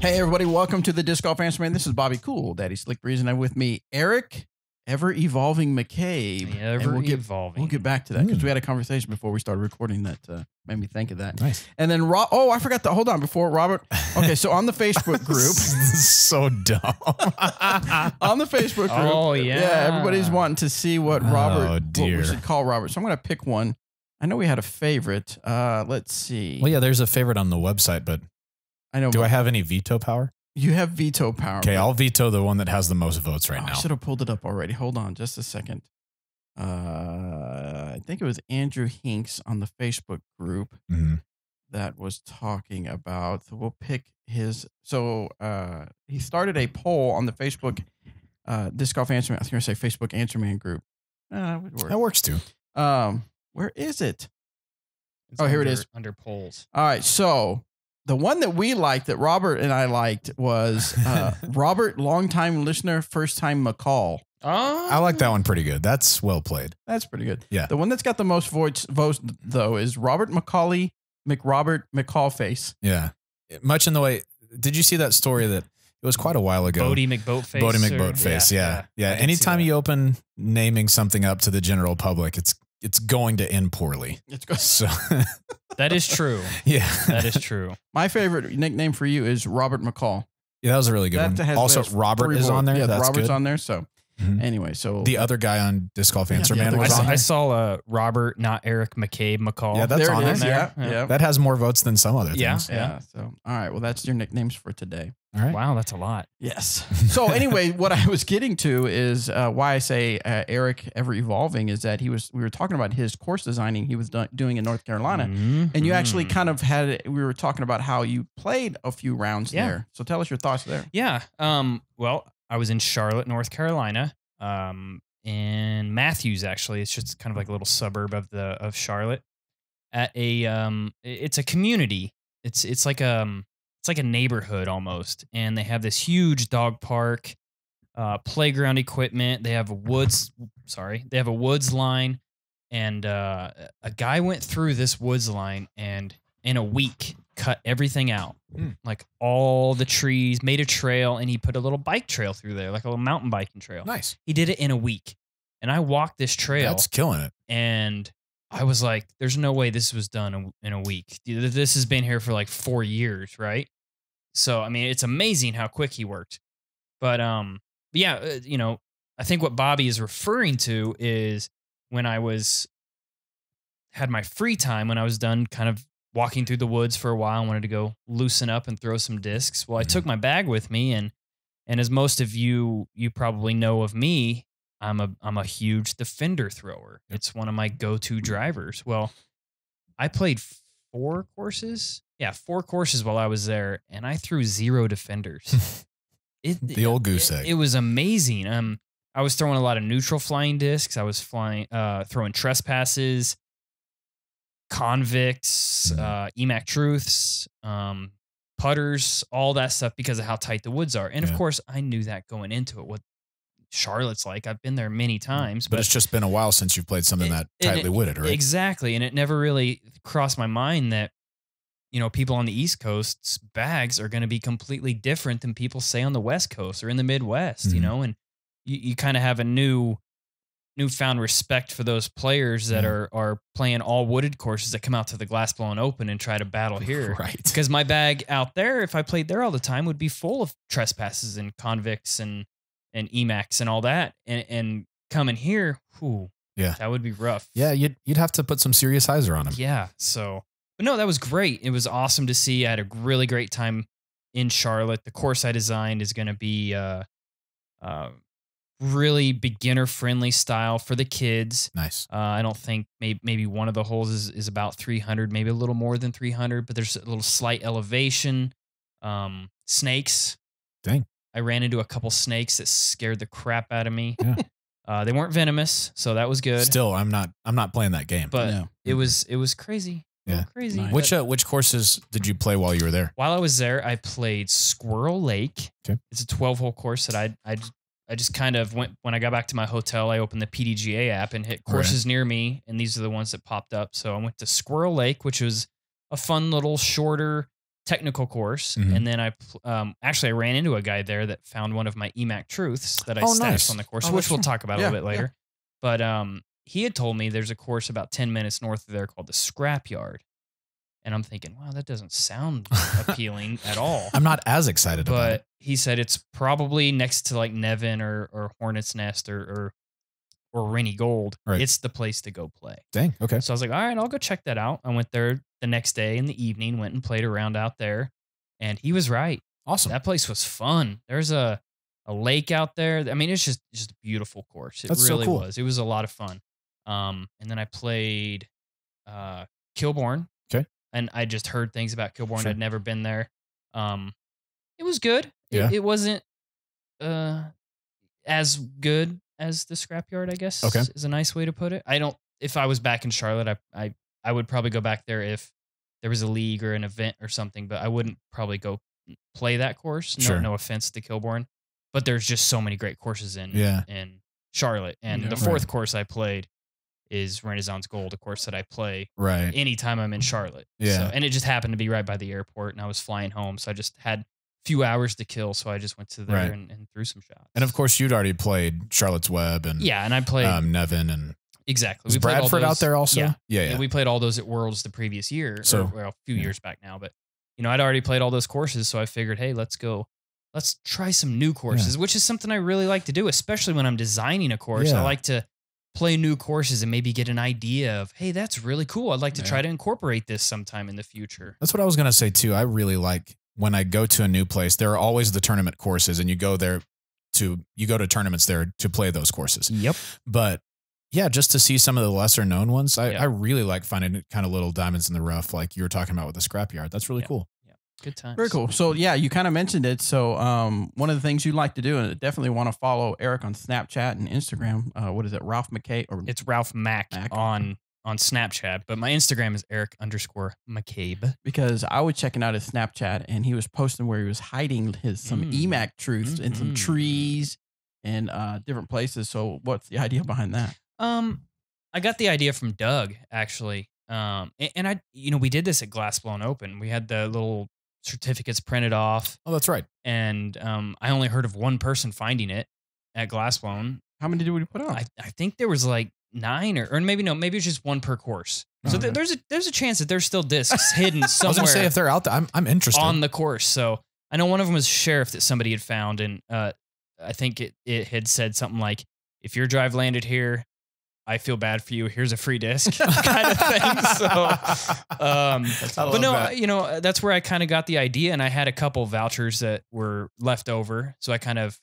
Hey, everybody. Welcome to the Disc Golf Answer Man. This is Bobby Cool, Daddy Slick Breeze, and I'm with me, Eric, ever-evolving McCabe. Ever-evolving. We'll get back to that because we had a conversation before we started recording that made me think of that. Nice. And then, I forgot to hold on before Robert. Okay, so on the Facebook group. So dumb. On the Facebook group. Oh, yeah. Yeah, everybody's wanting to see what Robert, what we dear. should call Robert. So I'm going to pick one. I know we had a favorite. Let's see. Well, yeah, there's a favorite on the website, but I know. do I have any veto power? You have veto power. Okay, I'll veto the one that has the most votes right I now. should have pulled it up already. Hold on just a second. I think it was Andrew Hinks on the Facebook group that was talking about. We'll pick his. So he started a poll on the Facebook Disc Golf Answer Man. I was going to say Facebook Answer Man group. Would work. That works too. Where is it? It's here it is. Under polls. All right. So the one that we liked, that Robert and I liked, was Robert, longtime listener, first time McCall. Oh, I like that one pretty good. That's well played. That's pretty good. Yeah. The one that's got the most votes though is Robert McCauley McRobert McCallface. Yeah. Much in the way. Did you see that story that it was quite a while ago? Bodie McBoatface. Bodie McBoatface. Yeah. Anytime you open naming something up to the general public, it's going to end poorly. It's good. So That is true. yeah. That is true. My favorite nickname for you is Robert McCall. Yeah, that was a really good one. Has Also, Robert is on there. Yeah, That's Robert's good. on there. So anyway, so The other guy on Disc Golf Answer the Man other was guy. on there. I saw Robert, not Eric McCabe McCall. Yeah, that's there on it is. there. Yeah. That has more votes than some other Yeah. things. Yeah. So all right. Well, that's your nicknames for today. All right. Wow, that's a lot. Yes. So anyway, what I was getting to is why I say Eric ever evolving is that we were talking about his course designing he was doing in North Carolina, and you actually kind of we were talking about how you played a few rounds there. So tell us your thoughts there. Yeah. Well, I was in Charlotte, North Carolina. In Matthews, actually, it's just kind of like a little suburb of Charlotte. At it's a community. It's like a neighborhood almost, and they have this huge dog park, playground equipment. They have a woods line, and a guy went through this woods line and in a week cut everything out, like all the trees, made a trail, and he put a little bike trail through there, like a little mountain biking trail. Nice. He did it in a week, and I walked this trail. That's killing it. And I was like, there's no way this was done in a week. This has been here for like 4 years, right? So, I mean, it's amazing how quick he worked. But yeah, I think what Bobby is referring to is when I had my free time, when I was done kind of walking through the woods for a while, I wanted to go loosen up and throw some discs. Well, I took my bag with me, and as most of you probably know of me, I'm a huge defender thrower. It's one of my go-to drivers. Well, I played 4 courses. Yeah, 4 courses while I was there, and I threw 0 defenders. The old goose egg. It was amazing. I was throwing a lot of neutral flying discs. I was throwing trespasses, convicts, EMAC truths, putters, all that stuff because of how tight the woods are. And of course, I knew that going into it. What Charlotte's like, I've been there many times, but it's just been a while since you've played something that tightly wooded, right? Exactly, and it never really crossed my mind that people on the East Coast's bags are going to be completely different than people say on the West Coast or in the Midwest, and you kind of have a newfound respect for those players that are playing all wooded courses that come out to the Glass Blown Open and try to battle here. Right. Because my bag out there, if I played there all the time, would be full of trespasses and convicts and EMACs and all that. And coming here, that would be rough. Yeah, you'd have to put some serious hyzer on him. Yeah, so... But no, that was great. It was awesome to see. I had a really great time in Charlotte. The course I designed is going to be really beginner-friendly style for the kids. Nice. I don't think maybe one of the holes is about 300, maybe a little more than 300, but there's a little slight elevation. Snakes. Dang. I ran into a couple snakes that scared the crap out of me. Yeah. They weren't venomous, so that was good. Still, I'm not playing that game. But it was crazy. Yeah. Crazy. Nice. Which courses did you play while you were there? While I was there, I played Squirrel Lake. Okay. It's a 12-hole course that I just kind of went, when I got back to my hotel, I opened the PDGA app and hit courses near me, and these are the ones that popped up. So I went to Squirrel Lake, which was a fun little shorter technical course, Mhm. and then I actually I ran into a guy there that found one of my EMAC truths that I stashed nice. on the course, Oh, which that's we'll fun. talk about a Yeah, little bit later. But he had told me there's a course about 10 minutes north of there called the Scrapyard, and I'm thinking, wow, that doesn't sound appealing at all. I'm not as excited about it. But he said it's probably next to like Nevin or Hornet's Nest or Rennie Gold. Right. It's the place to go play. Dang. Okay. So I was like, all right, I'll go check that out. I went there the next day in the evening, went and played around out there, and he was right. Awesome. That place was fun. There's a lake out there. I mean, it's just a beautiful course. It That's so really cool. was. It was a lot of fun. And then I played Kilbourne. Okay. And I just heard things about Kilbourne. Sure. I'd never been there. It was good. Yeah. It wasn't as good as the Scrapyard, I guess. Okay. Is a nice way to put it. If I was back in Charlotte, I would probably go back there if there was a league or an event or something, but I wouldn't probably go play that course. Sure. No offense to Kilbourne, but there's just so many great courses in Charlotte. And Yeah. the fourth Right. course I played is Renaissance Gold, a course that I play Right. anytime I'm in Charlotte. Yeah. And it just happened to be right by the airport, and I was flying home, so I just had a few hours to kill, so I just went to there Right. and threw some shots. And of course, you'd already played Charlotte's Web and yeah, and I played Nevin and exactly. was We played all Bradford out those- there also? Yeah. Yeah. Yeah, we played all those at Worlds the previous year, So, or, well, a few yeah. years back now. But I'd already played all those courses, so I figured, hey, let's try some new courses, which is something I really like to do, especially when I'm designing a course. Yeah. I like to play new courses and maybe get an idea of, hey, that's really cool. I'd like to try to incorporate this sometime in the future. That's what I was going to say too. I really like when I go to a new place, there are always the tournament courses and you go to tournaments there to play those courses. Yep. But yeah, just to see some of the lesser known ones, Yeah. I really like finding kind of little diamonds in the rough, like you were talking about with the Scrapyard. That's really Yeah. cool. Good times. Very cool. So yeah, you kind of mentioned it. So one of the things you like to do, and definitely want to follow Eric on Snapchat and Instagram. What is it, Ralph McKay? Or It's Ralph Mack Mack. on Snapchat, but my Instagram is Eric_McCabe. because I was checking out his Snapchat and he was posting where he was hiding some EMAC truths in some Mhm. trees and different places. So what's the idea behind that? I got the idea from Doug actually. And I, we did this at Glass Blown Open. We had the little certificates printed off, Oh, that's right. and I only heard of one person finding it at Glass Blown. How many did we put on? I think there was like 9 or maybe no, maybe it's just one per course. So Okay. there's a chance that there's still discs hidden I was somewhere going to say if they're out there, I'm interested. on the course. So I know one of them was Sheriff that somebody had found, and I think it had said something like, "If your drive landed here, I feel bad for you. Here's a free disc," kind of thing. So, but no, that. that's where I kind of got the idea, and I had a couple vouchers that were left over, so I kind of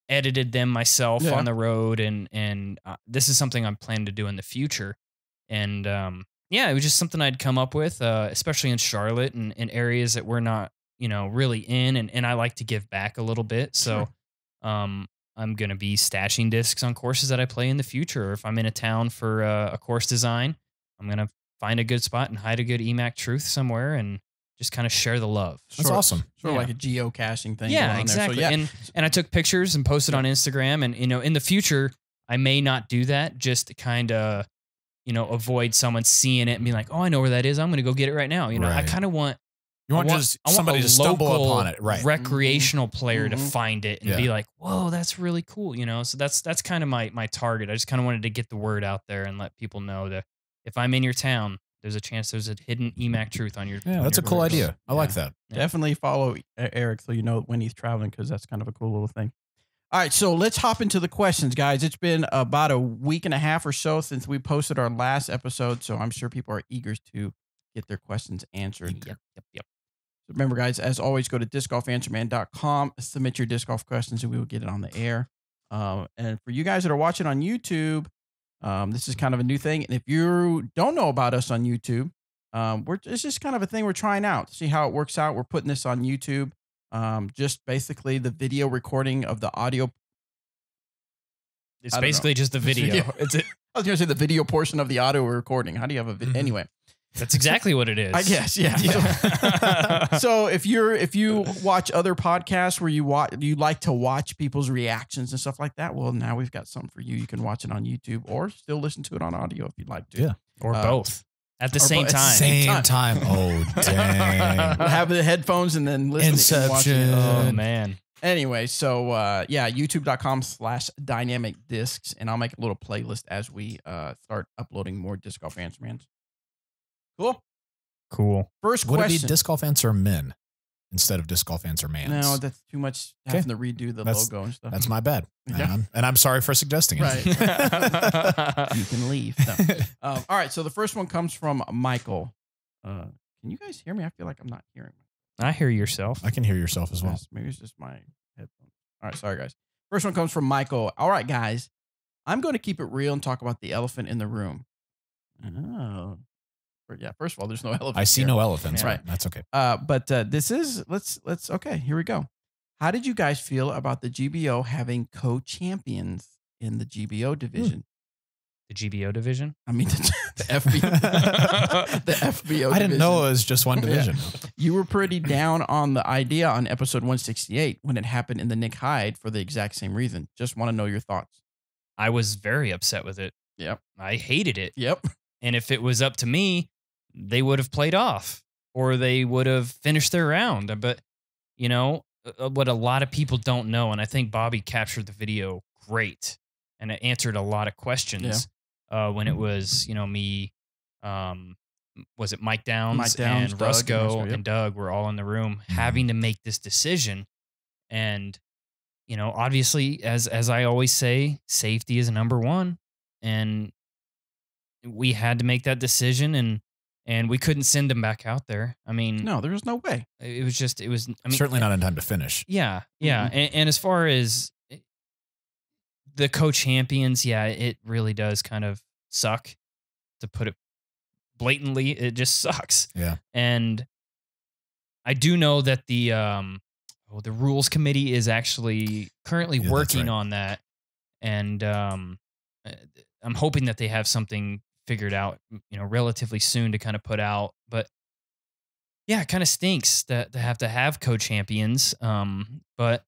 edited them myself Yeah. on the road, and this is something I'm planning to do in the future, and yeah, it was just something I'd come up with, especially in Charlotte and in areas that we're not, really in, and I like to give back a little bit, so. I'm going to be stashing discs on courses that I play in the future. Or if I'm in a town for a course design, I'm going to find a good spot and hide a good EMAC truth somewhere and just kind of share the love. That's awesome. Sort of Yeah. like a geocaching thing. Yeah, going on exactly. There. So, yeah. And I took pictures and posted on Instagram. And, in the future, I may not do that just to kind of, avoid someone seeing it and being like, oh, I know where that is. I'm going to go get it right now. I Right. kind of want You want I want- just I want somebody a to stumble local upon it. Right. recreational player to Mhm. find it and Yeah. be like, whoa, that's really cool. So that's kind of my target. I just kind of wanted to get the word out there and let people know that if I'm in your town, there's a chance there's a hidden EMAC truth on your. Yeah, on that's a your cool course. idea. I like Yeah. that. Yeah. Definitely follow Eric so you know when he's traveling because that's kind of a cool little thing. All right, so let's hop into the questions, guys. It's been about a week and a half or so since we posted our last episode, so I'm sure people are eager to get their questions answered. Yep. Remember, guys, as always, go to discgolfanswerman.com, submit your disc golf questions, and we will get it on the air. And for you guys that are watching on YouTube, this is kind of a new thing. And if you don't know about us on YouTube, it's just kind of a thing we're trying out to see how it works out. We're putting this on YouTube, just basically the video recording of the audio. It's I don't basically just the video. I was going to say the video portion of the audio recording. How do you have a video? Mhm. Anyway. That's exactly what it is. I guess, yeah. Yeah. So if you watch other podcasts where you like to watch people's reactions and stuff like that, well, now we've got something for you. You can watch it on YouTube or still listen to it on audio if you'd like to. Yeah. Or both. At the Or same both- time. Same time. Oh, dang. Have the headphones and then listen and watch it. Inception. Oh man. Anyway, so yeah, youtube.com/dynamic discs, and I'll make a little playlist as we start uploading more disc golf answer mans. Cool. Cool. First Would it question. be disc golf answer men instead of disc golf answer mans? No, that's too much Okay. having to redo the That's- logo and stuff. That's my bad. Yeah. And I'm sorry for suggesting it. Right. You can leave. No. All right, so the first one comes from Michael. Can you guys hear me? I feel like I'm not hearing. I hear yourself. I can hear yourself as well. Maybe it's just my headphones. All right, sorry guys. First one comes from Michael. All right, guys, I'm going to keep it real and talk about the elephant in the room. Oh, yeah. First of all, there's no elephant. I see here. no elephants. Yeah. Right. That's okay. But this is let's okay. Here we go. How did you guys feel about the GBO having co-champions in the GBO division? The GBO division. I mean, the FBO. The FBO. I didn't know it division. was just one Yeah. division. You were pretty down on the idea on episode 168 when it happened in the Nick Hyde for the exact same reason. Just want to know your thoughts. I was very upset with it. Yep. I hated it. Yep. And if it was up to me, they would have played off or they would have finished their round. But, you know, what a lot of people don't know, and I think Bobby captured the video great and it answered a lot of questions when it was, you know, me, was it Mike Downs, Mike Downs, and Doug, Rusco yep. and Doug were all in the room having to make this decision. And, you know, obviously, as I always say, safety is number one. And we had to make that decision, and we couldn't send him back out there. I mean, No, there's no way. it was just, I mean, Certainly not in time to finish. yeah, yeah. And as far as the co-champions, yeah, it really does kind of suck, to put it blatantly. It just sucks. Yeah. And I do know that the rules committee is actually currently Yeah, that's working right. on that, and I'm hoping that they have something figured out, you know, relatively soon to kind of put out. But yeah, it kind of stinks that to have co-champions. But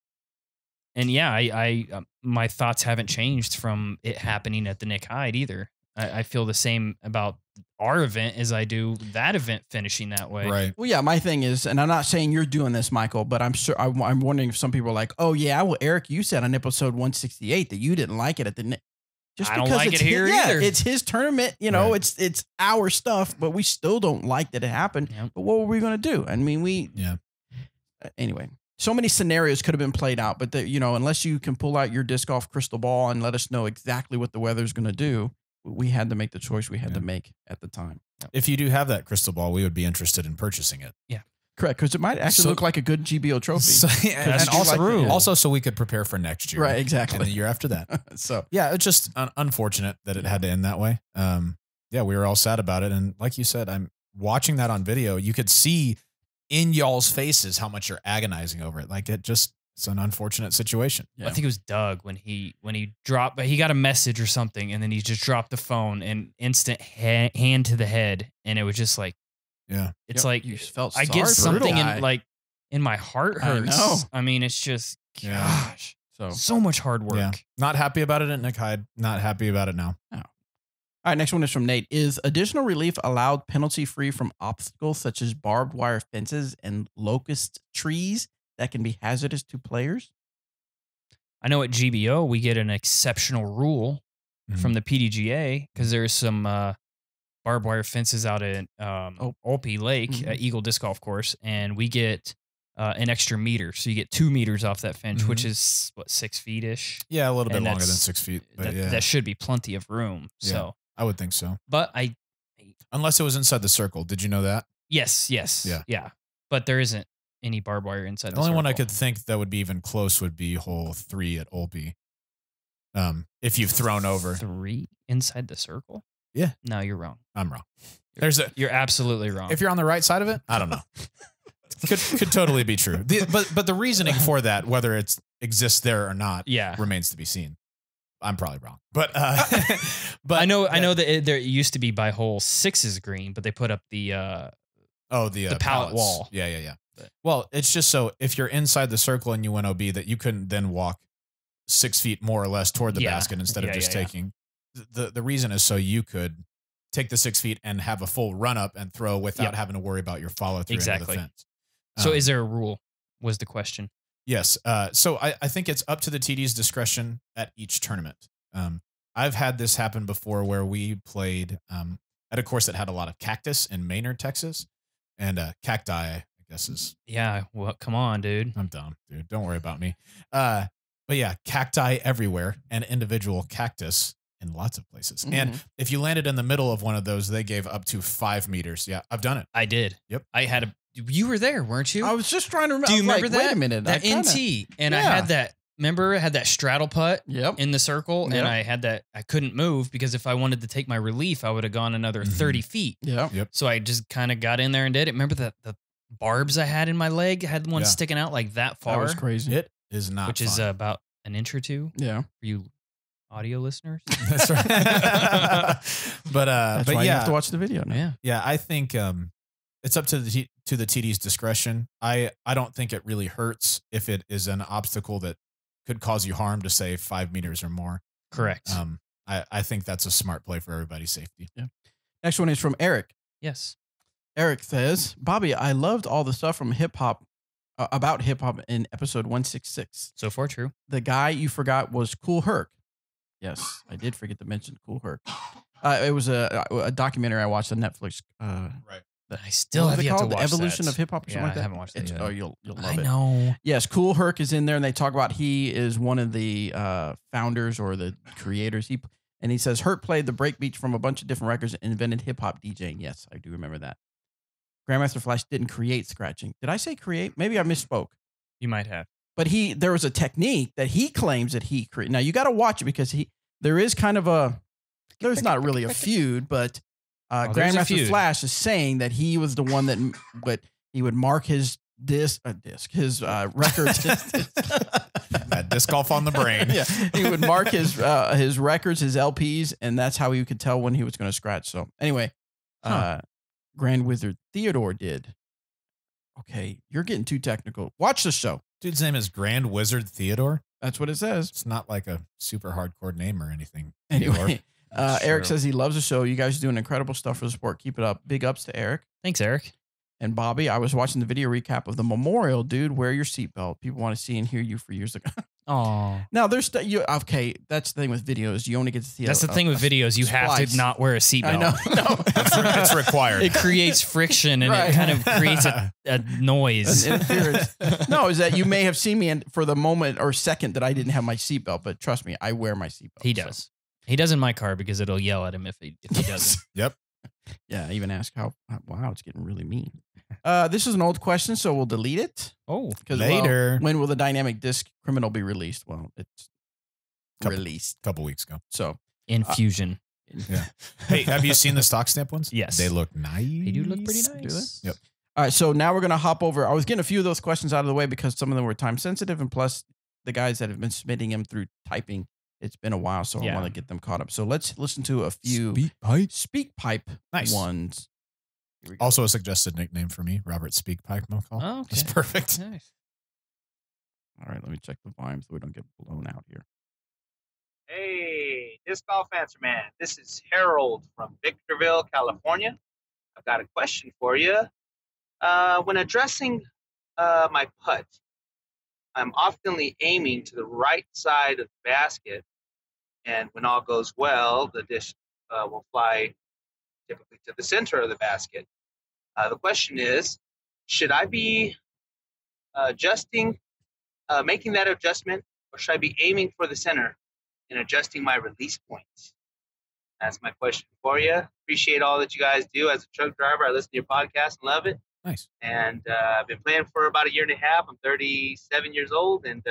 and yeah, I my thoughts haven't changed from it happening at the Nick Hyde either. I feel the same about our event as I do that event finishing that way. Right. Well, yeah, my thing is, and I'm not saying you're doing this, Michael, but I'm sure I'm wondering if some people are like, oh yeah, well, Eric, you said on episode 168 that you didn't like it at the just I don't because like it's it here either. it's his tournament, you know, Right. it's our stuff, but we still don't like that it happened. Yep. But what were we going to do? I mean, Yeah. anyway, so many scenarios could have been played out, but you know, unless you can pull out your disc golf crystal ball and let us know exactly what the weather's going to do, we had to make the choice we had to make at the time. If you do have that crystal ball, we would be interested in purchasing it. Correct, because it might actually So- look like a good GBO trophy. So, and That's also, true. also so we could prepare for next year. Right, And exactly. the year after that. So Yeah, it's just unfortunate that it had to end that way. Yeah, we were all sad about it. And like you said, I'm watching that on video. You could see in y'all's faces how much you're agonizing over it. Like it's an unfortunate situation. yeah. I think it was Doug when he dropped, but he got a message or something, and then he just dropped the phone and instant hand to the head, and it was just like, Yeah. it's Yep, like you felt I sorry get for the something guy. in like in my heart I hurts. know. I mean, it's just Yeah. gosh, So so much hard work. Yeah. Not happy about it at Nick Hyde. Not happy about it now. all right, next one is from Nate. Is additional relief allowed penalty free from obstacles such as barbed wire fences and locust trees that can be hazardous to players? I know at GBO we get an exceptional rule Mhm. from the PDGA because there's some barbed wire fences out at Olpe Lake Mhm. at Eagle Disc Golf Course, and we get an extra meter. So you get 2 meters off that fence, which Mhm. is what, 6 feet ish. Yeah, a little bit And longer than that's- 6 feet. But That, yeah, that should be plenty of room. Yeah. So, I would think so. but Unless it was inside the circle. Did you know that? yes, yeah. But there isn't any barbed wire inside The the only one I circle. could think that would be even close would be hole 3 at Olpe. If you've thrown over. 3 inside the circle. Yeah. No, you're wrong. I'm wrong. There's a You're absolutely wrong. if you're on the right side of it, I don't know. could totally be true. But the reasoning for that, whether it exists there or not, yeah. remains to be seen. I'm probably wrong, but but I know that there used to be by hole 6's green, but they put up the the pallet pallets. wall. Yeah. But- Well, it's just so if you're inside the circle and you went OB, that you couldn't then walk 6 feet more or less toward the Yeah. basket instead of Yeah, just yeah, yeah. taking. The reason is so you could take the 6 feet and have a full run up and throw without having to worry about your follow through into the fence. So is there a rule? Was the question? Yes. So I think it's up to the TD's discretion at each tournament. I've had this happen before where we played at a course that had a lot of cactus in Maynard, Texas, and cacti, I guess is. Yeah. Well, come on, dude. I'm dumb, dude. Don't worry about me. But yeah, cacti everywhere and individual cactus in lots of places. And if you landed in the middle of one of those, they gave up to 5 meters. Yeah, I've done it. I did. Yep. I had you were there, weren't you? I was just trying to remember. Do you remember that? Wait a minute. That NT. And I had that, remember, I had that straddle putt in the circle. And I had that, I couldn't move because if I wanted to take my relief, I would have gone another 30 feet. Yeah. Yep. So I just kind of got in there and did it. Remember that the barbs I had in my leg? I had one sticking out like that far. That was crazy. It is not Which is about an inch or two. Yeah. For you audio listeners. That's right. but That's why you have to watch the video now. Yeah. Yeah, I think it's up to the TD's discretion. I don't think it really hurts if it is an obstacle that could cause you harm to say 5 meters or more. Correct. I think that's a smart play for everybody's safety. Yeah. Next one is from Eric. Yes. Eric says, Bobby, I loved all the stuff from hip hop about hip hop in episode 166. So far, true. The guy you forgot was Kool Herc. Yes, I did forget to mention Kool Herc. It was a documentary I watched on Netflix. Right. I still have yet to watch The Evolution that. of Hip Hop or something like that. I haven't watched it yet. Oh, you'll love I it. know. Yes, Kool Herc is in there, and they talk about he is one of the founders or the creators. And he says Herc played the breakbeats from a bunch of different records and invented hip hop DJing. Yes, I do remember that. Grandmaster Flash didn't create scratching. Did I say create? Maybe I misspoke. You might have. But there was a technique that he claims that he created. Now you got to watch it because there is kind of there's not really a feud, but Grandmaster Flash is saying that he was the one that he would mark his his records. That disc golf on the brain. Yeah, he would mark his records, his LPs, and that's how he could tell when he was going to scratch. So anyway, Grand Wizard Theodore did. Okay, you're getting too technical. Watch the show. Dude's name is Grand Wizard Theodore. That's what it says. It's not like a super hardcore name or anything. Anyway, Eric says he loves the show. You guys are doing incredible stuff for the sport. Keep it up. Big ups to Eric. Thanks, Eric. And Bobby, I was watching the video recap of the memorial. Dude, wear your seatbelt. People want to see and hear you for years ago. Oh, now there's okay. That's the thing with videos. You only get to see. That's the thing with videos. You have to not wear a seatbelt. I know. No, it's required. It creates friction and it kind of creates a noise. Interference. No, is that you may have seen me for the moment or second that I didn't have my seatbelt, but trust me, I wear my seatbelt. He does. So. He does in my car because it'll yell at him if he doesn't. Yep. Yeah, I even ask wow, it's getting really mean. This is an old question, so we'll delete it. Oh, later. Well, when will the dynamic disc criminal be released? Well, it's released a couple weeks ago. So Infusion. Yeah. Hey, have you seen the stock stamp ones? Yes. They look nice. They do look pretty nice. Do they? Yep. All right, so now we're going to hop over. I was getting a few of those questions out of the way because some of them were time sensitive, and plus the guys that have been submitting them through typing, it's been a while, so I want to get them caught up. So let's listen to a few SpeakPipe ones. Also a suggested nickname for me, Robert SpeakPipe. Oh, okay. It's perfect. Nice. All right, let me check the volume so we don't get blown out here. Hey, Disc Golf Answer Man. This is Harold from Victorville, California. I've got a question for you. When addressing my putt, I'm oftenly aiming to the right side of the basket, and when all goes well, the disc will fly typically to the center of the basket. The question is, should I be making that adjustment, or should I be aiming for the center and adjusting my release points? That's my question for you. Appreciate all that you guys do as a truck driver. I listen to your podcast and love it. Nice. And I've been playing for about 1.5 years. I'm 37 years old, and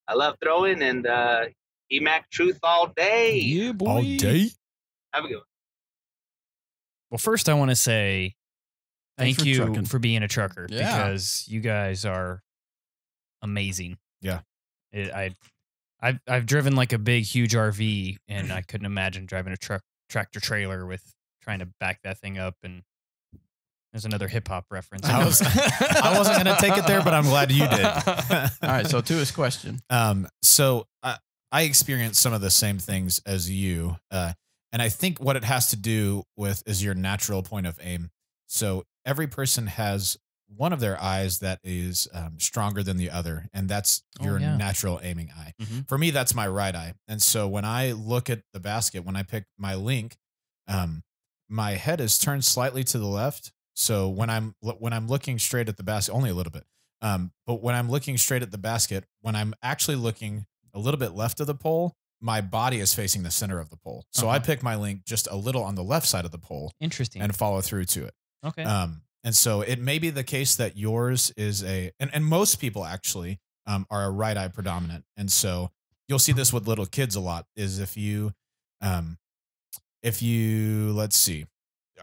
I love throwing, and EMAC truth all day. Yeah, boy. All day? Have a good one. Well, first I want to say thank you trucking. for being a trucker because you guys are amazing. Yeah. I've driven like a big, huge RV, and I couldn't imagine driving a tractor trailer with trying to back that thing up. And there's another hip hop reference. I wasn't going to take it there, but I'm glad you did. All right, so to his question. So I experienced some of the same things as you. And I think what it has to do with is your natural point of aim. So every person has one of their eyes that is stronger than the other, and that's your natural aiming eye. For me, that's my right eye. And so when I look at the basket, when I pick my link, my head is turned slightly to the left. So when I'm looking straight at the basket, only a little bit, but when I'm looking straight at the basket, when I'm actually looking a little bit left of the pole, my body is facing the center of the pole. So I pick my link just a little on the left side of the pole. Interesting. And follow through to it. Okay. And so it may be the case that yours is and most people actually are a right eye predominant. And so you'll see this with little kids a lot is if you let's see,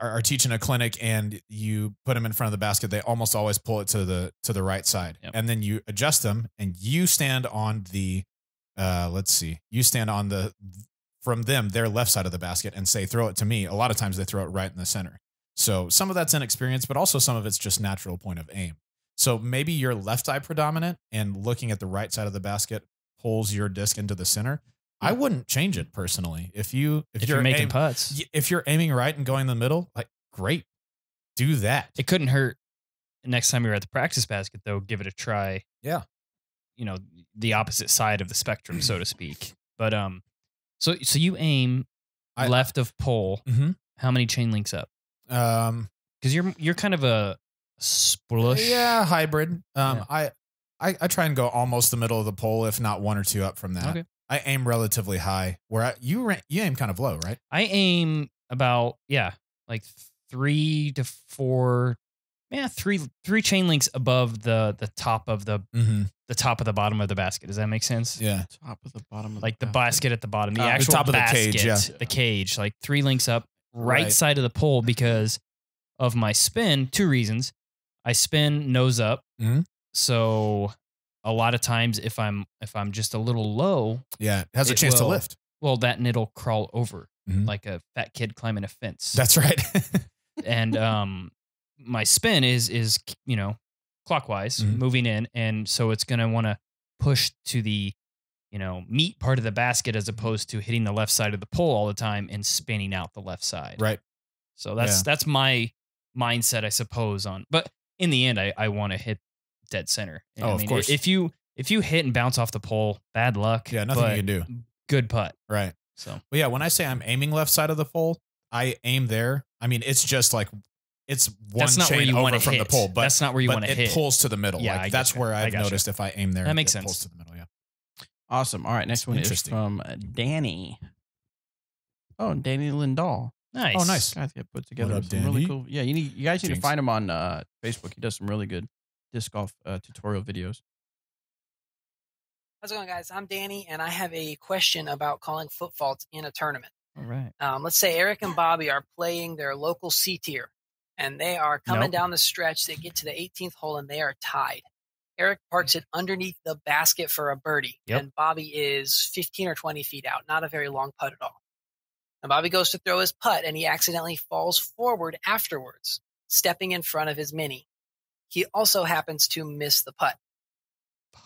are teaching a clinic and you put them in front of the basket, they almost always pull it to the right side. Yep. And then you adjust them and you stand on the, you stand on from their left side of the basket and say, throw it to me. A lot of times they throw it right in the center. So some of that's inexperience, but also some of it's just natural point of aim. So maybe your left eye predominant and looking at the right side of the basket pulls your disc into the center. I wouldn't change it personally. If you're making putts, if you're aiming right and going in the middle, like great, do that. It couldn't hurt. Next time you're at the practice basket, though, give it a try. Yeah, the opposite side of the spectrum, so to speak. But so you aim left of pole. Mm-hmm. How many chain links up? Because you're kind of a splush. Yeah, hybrid. I try and go almost the middle of the pole, if not one or two up from that. Okay. I aim relatively high. Where you aim kind of low, right? I aim about like 3 to 4, three chain links above the top of the top of the bottom of the basket. Does that make sense? Yeah, top of the bottom of like the basket at the bottom, the actual the top basket, of the cage, the cage, like 3 links up, right side of the pole because of my spin. 2 reasons: I spin nose up, so a lot of times if I'm just a little low, it has a chance to lift. Well, and it'll crawl over like a fat kid climbing a fence. That's right. And my spin is clockwise moving in, and so it's gonna want to push to the meat part of the basket as opposed to hitting the left side of the pole all the time and spinning out the left side. Right. So that's my mindset, I suppose. But in the end, I want to hit dead center. Of course. If you hit and bounce off the pole, bad luck. Yeah, nothing you can do. Good putt. Right. So, well, yeah, when I say I'm aiming left side of the pole, I aim there. I mean, it's just like it's one chain over from the pole, but that's not where you want to hit. It pulls to the middle. Yeah, like that's where I've noticed if I aim there, that makes sense. It pulls to the middle. Yeah. Awesome. All right, next one is from Danny. Oh, Danny Lindahl. Nice. Oh, nice. Guys get put together. What up, some really Danny? cool. Yeah, you guys need to find him on Facebook. He does some really good disc golf tutorial videos. How's it going, guys? I'm Danny, and I have a question about calling foot faults in a tournament. All right. Let's say Eric and Bobby are playing their local C tier, and they are coming down the stretch. They get to the 18th hole, and they are tied. Eric parks it underneath the basket for a birdie, and Bobby is 15 or 20 feet out. Not a very long putt at all. And Bobby goes to throw his putt, and he accidentally falls forward afterwards, stepping in front of his mini. He also happens to miss the putt.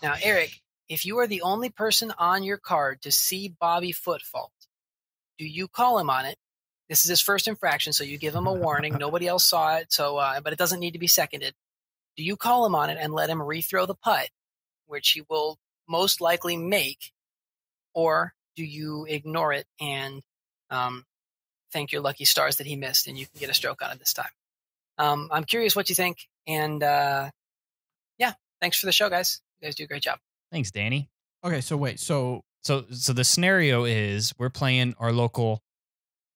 Now, Eric, if you are the only person on your card to see Bobby foot fault, do you call him on it? This is his first infraction, so you give him a warning. Nobody else saw it, but it doesn't need to be seconded. Do you call him on it and let him rethrow the putt, which he will most likely make, or do you ignore it and thank your lucky stars that he missed and you can get a stroke on it this time? I'm curious what you think, and thanks for the show, guys. You guys do a great job. Thanks, Danny. Okay, so wait, so the scenario is we're playing our local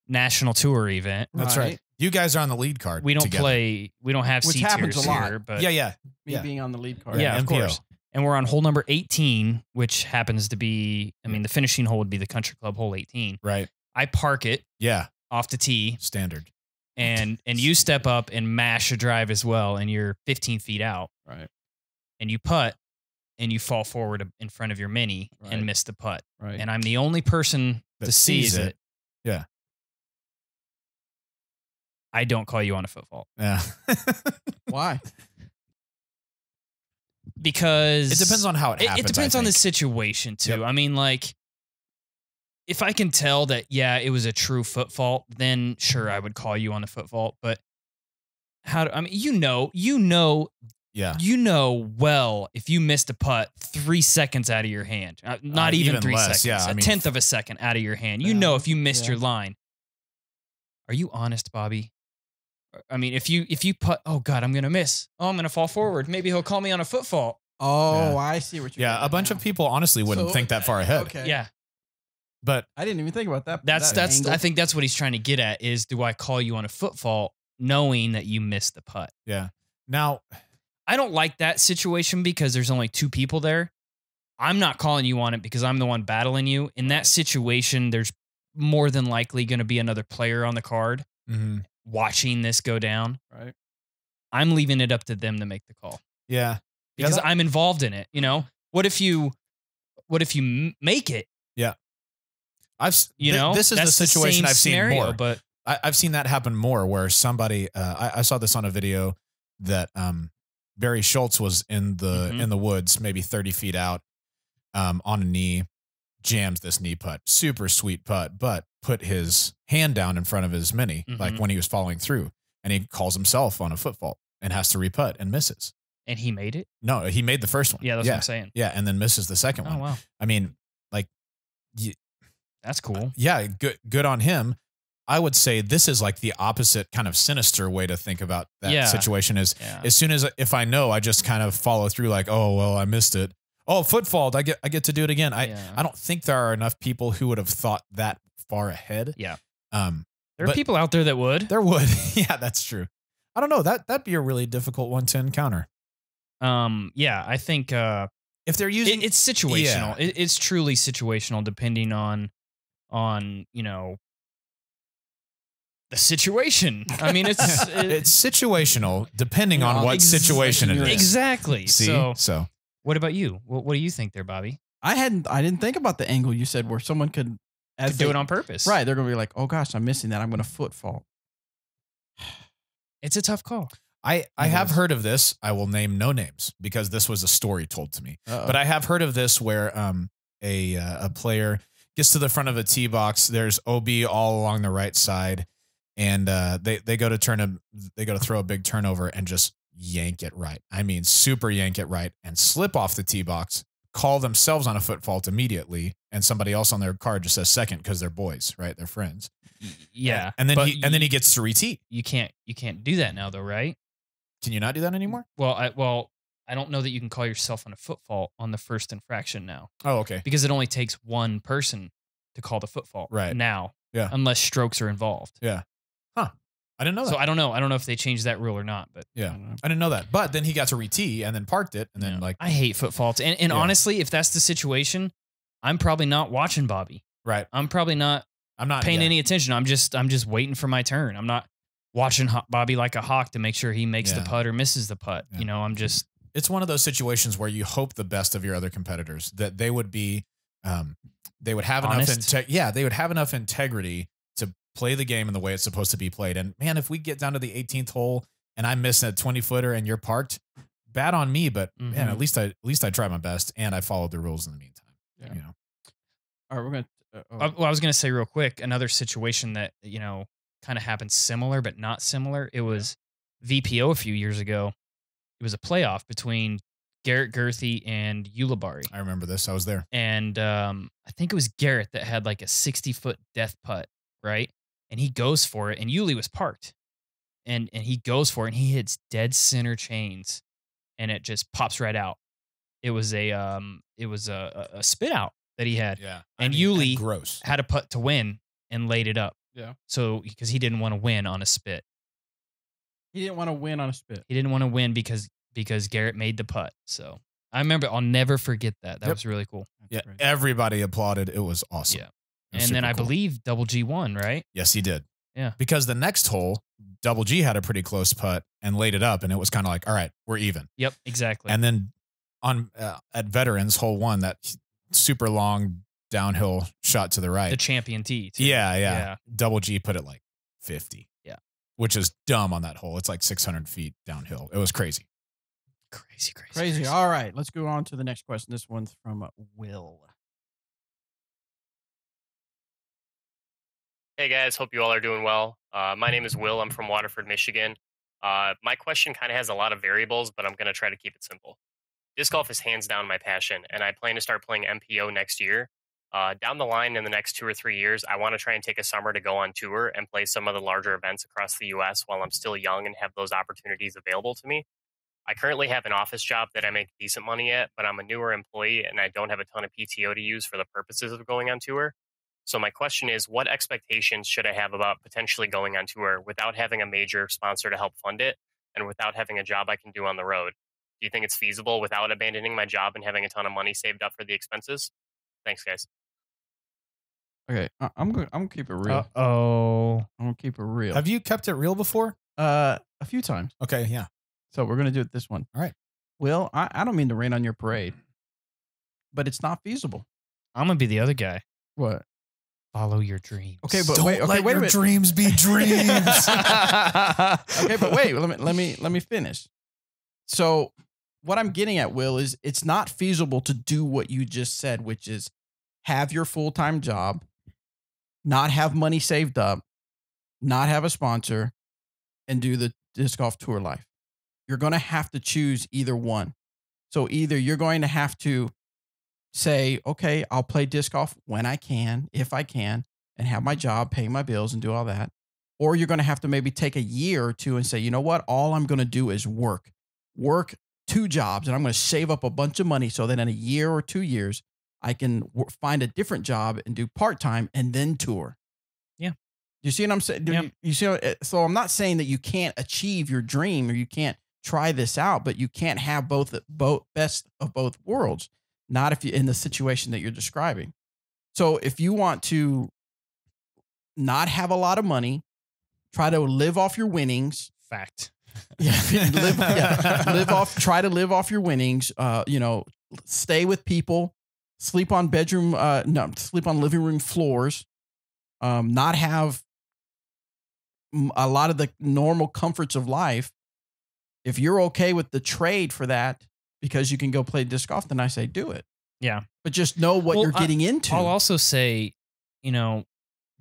national tour event. That's right. You guys are on the lead card. We don't together. play. We don't have Which C happens tiers a lot. here, but Yeah. me being on the lead card. yeah, of MPO. course. And we're on hole number 18, which happens to be, the finishing hole would be the Country Club hole 18. Right. I park it Yeah. off the tee, Standard. and you step up and mash a drive as well, and you're 15 feet out. Right. And you putt, and you fall forward in front of your mini Right. and miss the putt. Right. And I'm the only person That to see sees it. Yeah. I don't call you on a foot fault. Yeah. Why? Because It depends on how it happens. It depends I on the think. situation too. Yep. I mean, like, if I can tell that, yeah, it was a true foot fault, then sure, I would call you on the foot fault. But I mean, you know, Yeah. you know well if you missed a putt 3 seconds out of your hand, not even 3 less, seconds, yeah, I a mean, tenth of a second out of your hand. You know if you missed your line. Are you honest, Bobby? I mean, if you putt, oh God, I'm gonna miss. Oh, I'm gonna fall forward. Maybe he'll call me on a foot fault. Oh, Yeah. I see what you're. Yeah, a bunch of people honestly wouldn't think that far ahead. Okay. Yeah, But I didn't even think about that. that's that angle. I think that's what he's trying to get at is, do I call you on a foot fault knowing that you missed the putt? yeah. Now, I don't like that situation because there's only 2 people there. I'm not calling you on it because I'm the one battling you. In that situation, there's more than likely going to be another player on the card watching this go down. Right. I'm leaving it up to them to make the call yeah. because I'm involved in it. You know, what if you make it? Yeah. This is the situation I've seen more. But I've seen that happen more where somebody, I saw this on a video that Barry Schultz was in the woods, maybe 30 feet out, on a knee, jams this knee putt, super sweet putt, but put his hand down in front of his mini, like when he was following through, and he calls himself on a foot fault and has to re-putt and misses. And he made it? No, he made the first one. Yeah, that's what I'm saying. Yeah, and then misses the second one. Oh, wow. I mean, like, that's cool. Yeah, good on him. I would say this is like the opposite kind of sinister way to think about that situation is as soon as, if I know, I just kind of follow through like, oh, well, I missed it. Oh, foot fault. I get to do it again. I don't think there are enough people who would have thought that far ahead. Yeah. There are people out there that would. There would. Yeah, that's true. I don't know. That'd be a really difficult one to encounter. Yeah, I think if they're using it's situational. Yeah. It's truly situational depending on you know, the situation. I mean, it's situational depending on what situation it is. Exactly. See? So what about you? What do you think there, Bobby? I didn't think about the angle you said where someone could do it on purpose. Right. They're gonna be like, oh gosh, I'm missing that. I'm gonna foot fault. It's a tough call. I have heard of this. I will name no names because this was a story told to me. But I have heard of this where a player gets to the front of a tee box. There's OB all along the right side, and they go to throw a big turnover and just yank it right. I mean, super yank it right and slip off the tee box, call themselves on a foot fault immediately, and somebody else on their card just says second because they're boys, right? They're friends. Yeah, and then he gets to retee. You can't do that now, though, right? Can you not do that anymore? Well, I don't know that you can call yourself on a foot fault on the first infraction now. Oh, okay. Because it only takes one person to call the foot fault right now. Yeah. Unless strokes are involved. Yeah. Huh. I didn't know that. So I don't know. I don't know if they changed that rule or not. But yeah, I didn't know that. But then he got to retee and then parked it, and then I hate foot faults. And honestly, if that's the situation, I'm probably not watching Bobby. Right. I'm not paying any attention. I'm just waiting for my turn. I'm not watching Bobby like a hawk to make sure he makes the putt or misses the putt. Yeah. You know, I'm just. It's one of those situations where you hope the best of your other competitors, that they would be, they would have honest. they would have enough integrity to play the game in the way it's supposed to be played. And man, if we get down to the 18th hole and I miss a 20-footer and you're parked, bad on me. But man, at least I tried my best and I followed the rules in the meantime. Yeah. You know. All right, we're gonna. Well, I was gonna say real quick, another situation that kind of happened similar but not similar. It was VPO a few years ago. It was a playoff between Garrett Gurthie and Ulibarri. I remember this. I was there. And I think it was Garrett that had like a 60-foot death putt, right? And he goes for it, and Yuli was parked. And he goes for it, and he hits dead center chains, and it just pops right out. It was a spit out that he had. Yeah. And Yuli gross. had a putt to win and laid it up. Yeah. So because he didn't want to win on a spit. He didn't want to win on a spit. He didn't want to win because Garrett made the putt. So I remember, I'll never forget that. That was really cool. Yeah. Everybody applauded. It was awesome. Yeah. And then I believe Double G won, right? Yes, he did. Yeah. Because the next hole, Double G had a pretty close putt and laid it up, and it was kind of like, all right, we're even. Yep, exactly. And then on at Veterans, hole 1, that super long downhill shot to the right. The champion tee, too. Yeah. Double G put it like 50. Yeah. Which is dumb on that hole. It's like 600 feet downhill. It was crazy. Crazy. All right, let's go on to the next question. This one's from Will. Hey guys, hope you all are doing well. My name is Will. I'm from Waterford, Michigan. My question kind of has a lot of variables, but I'm going to try to keep it simple. Disc golf is hands down my passion, and I plan to start playing MPO next year. Down the line in the next 2 or 3 years, I want to try and take a summer to go on tour and play some of the larger events across the U.S. while I'm still young and have those opportunities available to me. I currently have an office job that I make decent money at, but I'm a newer employee and I don't have a ton of PTO to use for the purposes of going on tour. So my question is, what expectations should I have about potentially going on tour without having a major sponsor to help fund it and without having a job I can do on the road? Do you think it's feasible without abandoning my job and having a ton of money saved up for the expenses? Thanks, guys. Okay, I'm gonna keep it real. Oh, I'm gonna keep it real. Have you kept it real before? A few times. Okay, yeah. So we're gonna do it this one. All right. Will, I don't mean to rain on your parade, but it's not feasible. I'm gonna be the other guy. What? Follow your dreams. Okay, but Don't wait. Okay, let wait a your minute. dreams be dreams. Okay, but wait. Let me finish. So what I'm getting at, Will, is it's not feasible to do what you just said, which is have your full-time job, not have money saved up, not have a sponsor, and do the disc golf tour life. You're going to have to choose either one. So either you're going to have to say, okay, I'll play disc golf when I can, if I can, and have my job, pay my bills, and do all that. Or you're going to have to maybe take a year or two and say, you know what? All I'm going to do is work 2 jobs, and I'm going to save up a bunch of money so that in a year or 2 years, I can find a different job and do part-time and then tour. Yeah. You see what I'm saying? Yeah. You see? So I'm not saying that you can't achieve your dream or you can't try this out, but you can't have both best of both worlds. Not if you're in the situation that you're describing. So if you want to not have a lot of money, try to live off your winnings. Fact. Try to live off your winnings. Stay with people, sleep on living room floors, not have a lot of the normal comforts of life. If you're okay with the trade for that, because you can go play disc golf, then I say do it. Yeah. But just know what you're getting into. I'll also say,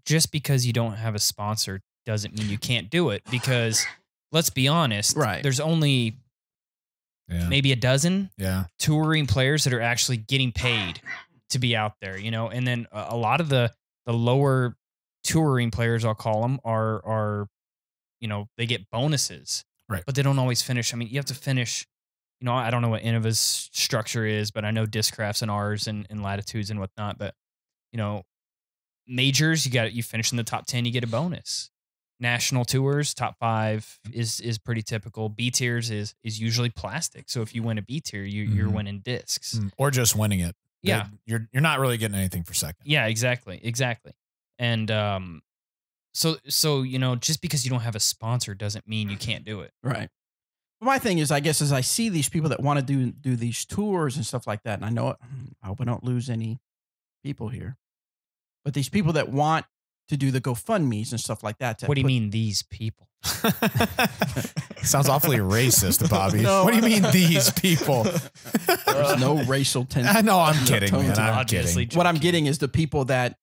just because you don't have a sponsor doesn't mean you can't do it, because let's be honest, right. There's only maybe a dozen touring players that are actually getting paid to be out there, and then a lot of the lower touring players, I'll call them, are they get bonuses, right? But they don't always finish. I mean, you have to finish. I don't know what Innova's structure is, but I know Discraft's and ours and Latitudes and whatnot. But majors, you finish in the top 10, you get a bonus. National tours, top 5 is pretty typical. B tiers is usually plastic. So if you win a B tier, you're winning discs, or just winning it. Yeah, you're not really getting anything for second. Yeah, exactly. And so just because you don't have a sponsor doesn't mean you can't do it. Right. My thing is, I guess, as I see these people that want to do these tours and stuff like that, and I know I hope I don't lose any people here, but these people that want to do the GoFundMe's and stuff like that. What do you mean these people? Sounds awfully racist, Bobby. No. What do you mean these people? There's no racial tension. I know, I'm kidding, man. I'm kidding. What I'm getting is the people that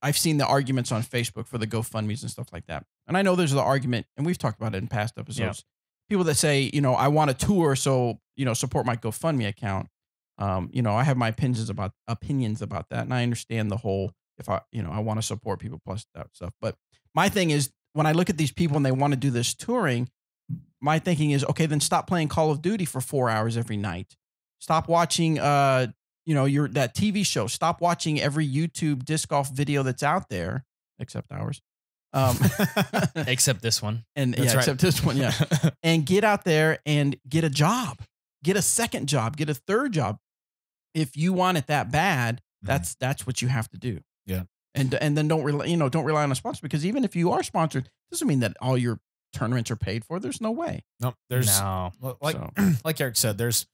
I've seen the arguments on Facebook for the GoFundMe's and stuff like that. And I know there's the argument, and we've talked about it in past episodes. Yeah. People that say, I want a tour, so, support my GoFundMe account. I have my opinions about that. And I understand the whole, if I want to support people plus that stuff. But my thing is, when I look at these people and they want to do this touring, my thinking is, okay, then stop playing Call of Duty for 4 hours every night. Stop watching, that TV show. Stop watching every YouTube disc golf video that's out there, except ours. Except this one. And except this one. Yeah. And get out there and get a job, get a second job, get a third job. If you want it that bad, that's what you have to do. Yeah. And then don't rely on a sponsor, because even if you are sponsored, doesn't mean that all your tournaments are paid for. There's no way. No, like Eric said, there's,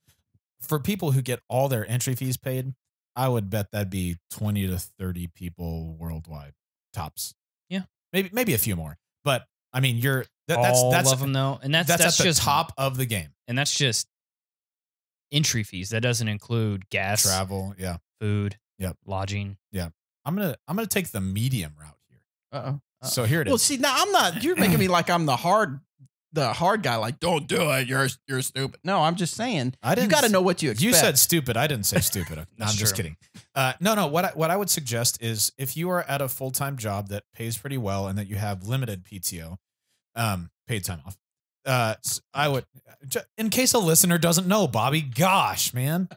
for people who get all their entry fees paid, I would bet that'd be 20 to 30 people worldwide tops. Yeah. Maybe a few more, but I mean, that's of them though. And that's at the just top of the game. And that's just entry fees. That doesn't include gas, travel, food, yep, lodging. Yeah. I'm going to take the medium route here. So here it is. Well, see, now I'm not. You're making me like I'm the hard guy. Like, don't do it. You're stupid. No, I'm just saying. You got to know what you expect. You said stupid. I didn't say stupid. No, I'm just true. kidding. No. What I would suggest is if you are at a full-time job that pays pretty well and that you have limited PTO, paid time off. I would, in case a listener doesn't know, Bobby. Gosh, man.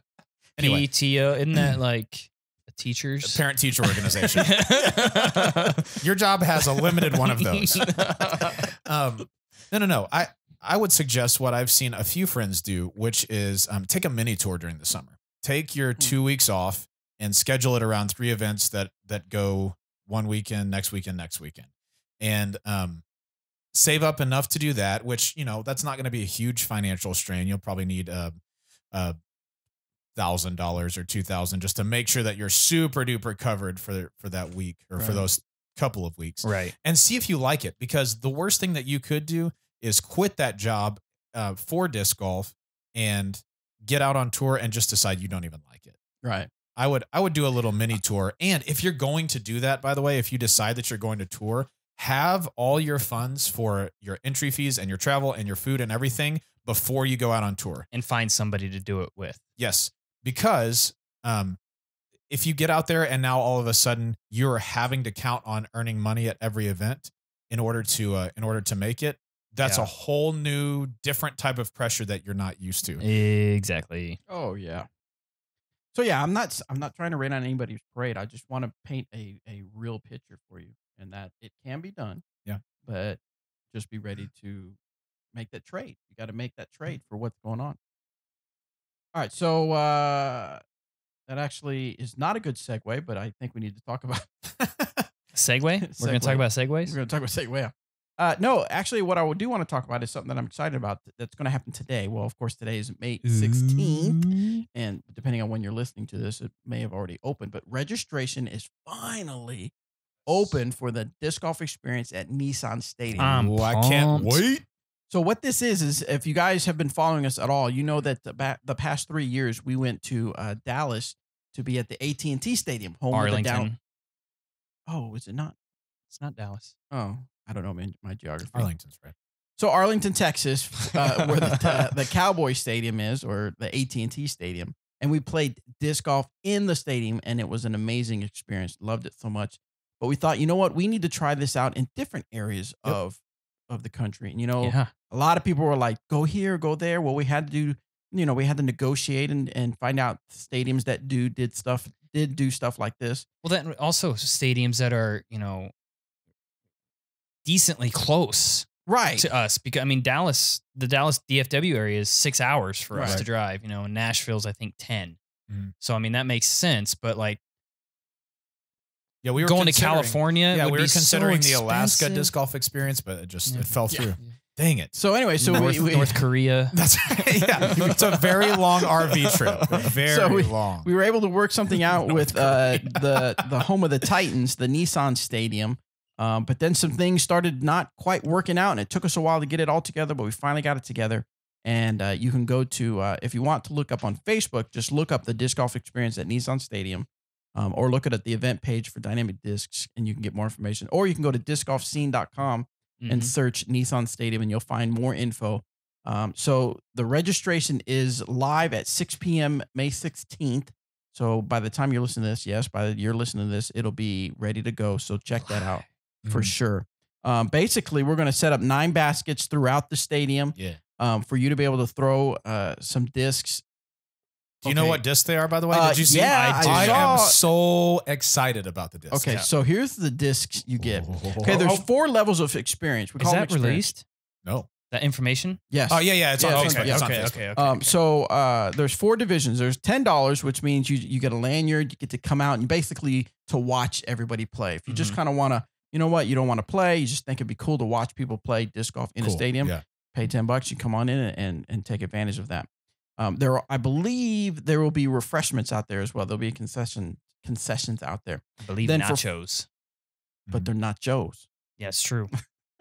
Anyway, PTO, isn't that like a teacher's parent-teacher organization? Your job has a limited one of those. No. I would suggest what I've seen a few friends do, which is take a mini tour during the summer. Take your 2 weeks off and schedule it around 3 events that go one weekend, next weekend, and save up enough to do that. Which that's not going to be a huge financial strain. You'll probably need $1,000 or $2,000 just to make sure that you're super duper covered for that week or for those couple of weeks, right? And see if you like it, because the worst thing that you could do is quit that job for disc golf and get out on tour and just decide you don't even like it. Right. I would do a little mini tour. And if you're going to do that, by the way, if you decide that you're going to tour, have all your funds for your entry fees and your travel and your food and everything before you go out on tour. And find somebody to do it with. Yes. Because if you get out there and now all of a sudden you're having to count on earning money at every event in order to make it, that's a whole new different type of pressure that you're not used to. Exactly. Oh yeah. So yeah, I'm not trying to rain on anybody's parade. I just want to paint a real picture for you, and that it can be done. Yeah. But just be ready to make that trade. You got to make that trade for what's going on. All right. So that actually is not a good segue, but I think we need to talk about Segway. We're going to talk about segways. We're going to talk about Segway. No, actually, what I do want to talk about is something that I'm excited about that's going to happen today. Well, of course, today is May 16th, and depending on when you're listening to this, it may have already opened, but registration is finally open for the disc golf experience at Nissan Stadium. I can't wait. So what this is if you guys have been following us at all, you know that the past 3 years we went to Dallas to be at the AT&T Stadium, home Arlington. of the Oh, is it not? It's not Dallas. Oh, I don't know my geography. Arlington's right. So Arlington, Texas, where the Cowboy Stadium is, or the AT&T Stadium, and we played disc golf in the stadium, and it was an amazing experience. Loved it so much. But we thought, you know what, we need to try this out in different areas of the country. And a lot of people were like, go here, go there. Well, we had to do, we had to negotiate and find out stadiums that did do stuff like this. Well, then also stadiums that are, decently close to us, because the Dallas DFW area is 6 hours for us to drive, and Nashville's I think 10. So that makes sense, but like we were going to California. Yeah, would we were be considering so the Alaska expensive. disc golf experience, but it fell through. Dang it. So anyway, North Korea. That's right. Yeah, it's a very long RV trip. Very long. We were able to work something out with the home of the Titans, the Nissan Stadium. But then some things started not quite working out, and it took us a while to get it all together, but we finally got it together. And you can go to, if you want to look up on Facebook, just look up the disc golf experience at Nissan Stadium, or look at the event page for Dynamic Discs, and you can get more information. Or you can go to discgolfscene.com and search Nissan Stadium, and you'll find more info. So the registration is live at 6 p.m. May 16th. So by the time you're listening to this, it'll be ready to go. So check that out. For sure. Basically, we're going to set up 9 baskets throughout the stadium. For you to be able to throw some discs. Do you know what discs they are, by the way? Did you see? Yeah, I am so excited about the discs. Okay, so here's the discs you get. Okay, there's 4 levels of experience. Is that released? No. That information? Yes. Oh, yeah. It's on Facebook. It's on Facebook. Okay. So there's 4 divisions. There's $10, which means you get a lanyard. You get to come out and basically to watch everybody play. If you just kind of want to, you know what, you don't want to play, you just think it'd be cool to watch people play disc golf in a stadium. Yeah. Pay $10, you come on in and take advantage of that. I believe there will be refreshments out there as well. There'll be concessions out there. I believe nachos. But they're not Joe's. Yeah, it's true.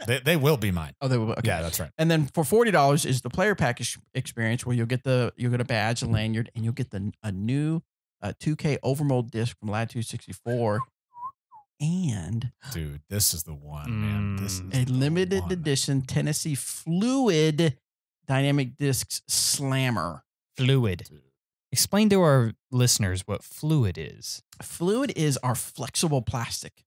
They will be mine. Oh, they will. Okay. Yeah, that's right. And then for $40 is the player package experience, where you'll get a badge, a lanyard, and you'll get a new 2K overmold disc from Latitude 64. and Dude, this is the one, man. This is a the limited one. edition Tennessee Fluid Dynamic Discs Slammer. Fluid. Explain to our listeners what fluid is. Fluid is our flexible plastic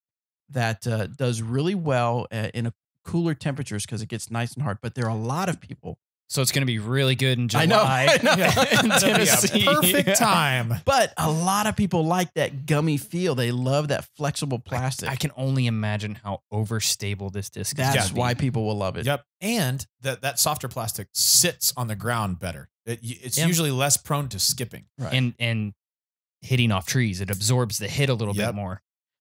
that does really well in a cooler temperatures because it gets nice and hard. But there are a lot of people. So it's going to be really good in July. I know. in That'd be a Tennessee. perfect time. But a lot of people like that gummy feel. They love that flexible plastic. I can only imagine how overstable this disc is. That's gonna why be. people will love it. Yep. And that softer plastic sits on the ground better. It's Yeah. usually less prone to skipping. Right. And hitting off trees. It absorbs the hit a little Yep. bit more.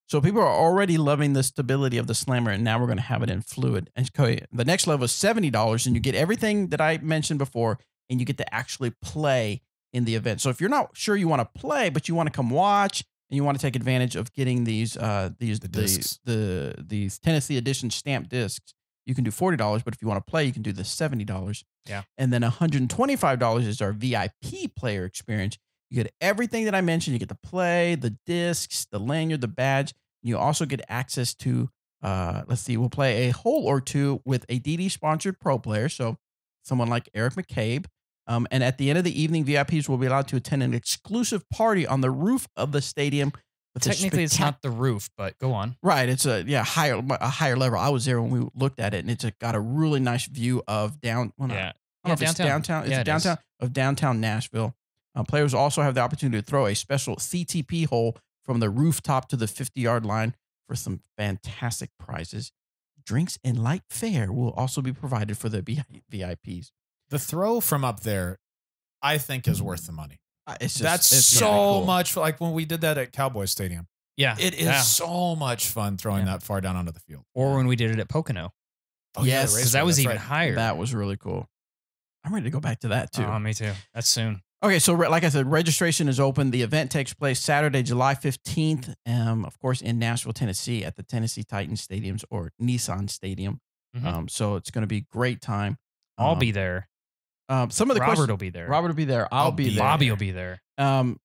So people are already loving the stability of the Slammer, and now we're going to have it in fluid. And the next level is $70, and you get everything that I mentioned before, and you get to actually play in the event. So if you're not sure you want to play, but you want to come watch and you want to take advantage of getting these discs. these Tennessee edition stamped discs, you can do $40. But if you want to play, you can do the $70. Yeah. And then $125 is our VIP player experience. You get everything that I mentioned. You get to play, the discs, the lanyard, the badge. You also get access to, we'll play a hole or two with a DD sponsored pro player. So someone like Eric McCabe. And at the end of the evening, VIPs will be allowed to attend an exclusive party on the roof of the stadium. with a Technically, it's not the roof, but go on. Right. It's a higher level. I was there when we looked at it, and it's got a really nice view of downtown. Downtown. It's downtown of downtown Nashville. Players also have the opportunity to throw a special CTP hole from the rooftop to the 50-yard line for some fantastic prizes. Drinks and light fare will also be provided for the VIPs. The throw from up there, I think, is worth the money. It's That's so cool. much like when we did that at Cowboy Stadium. Yeah. It is so much fun throwing that far down onto the field. Or when we did it at Pocono. Oh, Yes, the Because that raceway, was that's even right. higher. That was really cool. I'm ready to go back to that too. Oh, me too. That's soon. Okay, so like I said, registration is open. The event takes place Saturday, July 15th, of course, in Nashville, Tennessee, at the Tennessee Titans Stadiums or Nissan Stadium. Mhm. So it's going to be a great time. I'll be there. Some of the Robert questions, will be there. Robert will be there. I'll be there. Bobby will be there.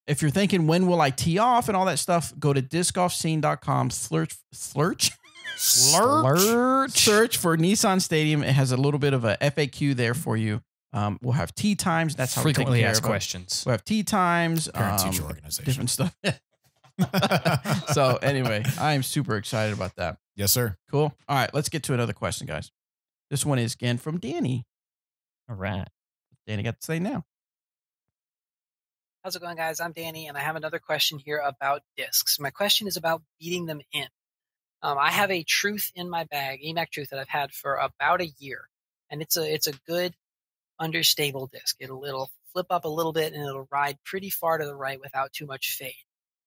If you're thinking when will I tee off and all that stuff, go to discgolfscene.com. Search for Nissan Stadium. It has a little bit of a FAQ there for you. We'll have tee times. That's how Frequently we take care asked of it. questions. We'll have tee times. Parent-teacher organization. Different stuff. So anyway, I am super excited about that. Yes, sir. Cool. All right, let's get to another question, guys. This one is again from Danny. All right. Danny got to say now. How's it going, guys? I'm Danny, and I have another question here about discs. My question is about beating them in. I have a Truth in my bag, EMAC Truth, that I've had for about a year, and it's a good understable disc. It'll flip up a little bit, and it'll ride pretty far to the right without too much fade.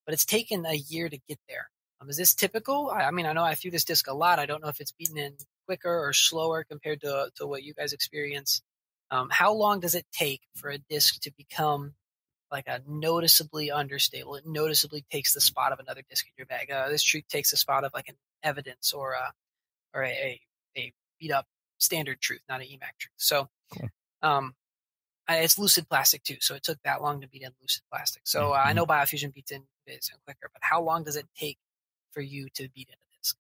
But it's taken a year to get there. Is this typical? I mean, I know I threw this disc a lot. I don't know if it's beaten in quicker or slower compared to what you guys experience. How long does it take for a disc to become like a noticeably unstable? It noticeably takes the spot of another disc in your bag. This Truth takes the spot of like an Evidence or a beat up standard Truth, not an EMAC Truth. So, cool. It's lucid plastic too. So it took that long to beat in lucid plastic. So I know Biofusion beats in quicker, but how long does it take for you to beat in a disc?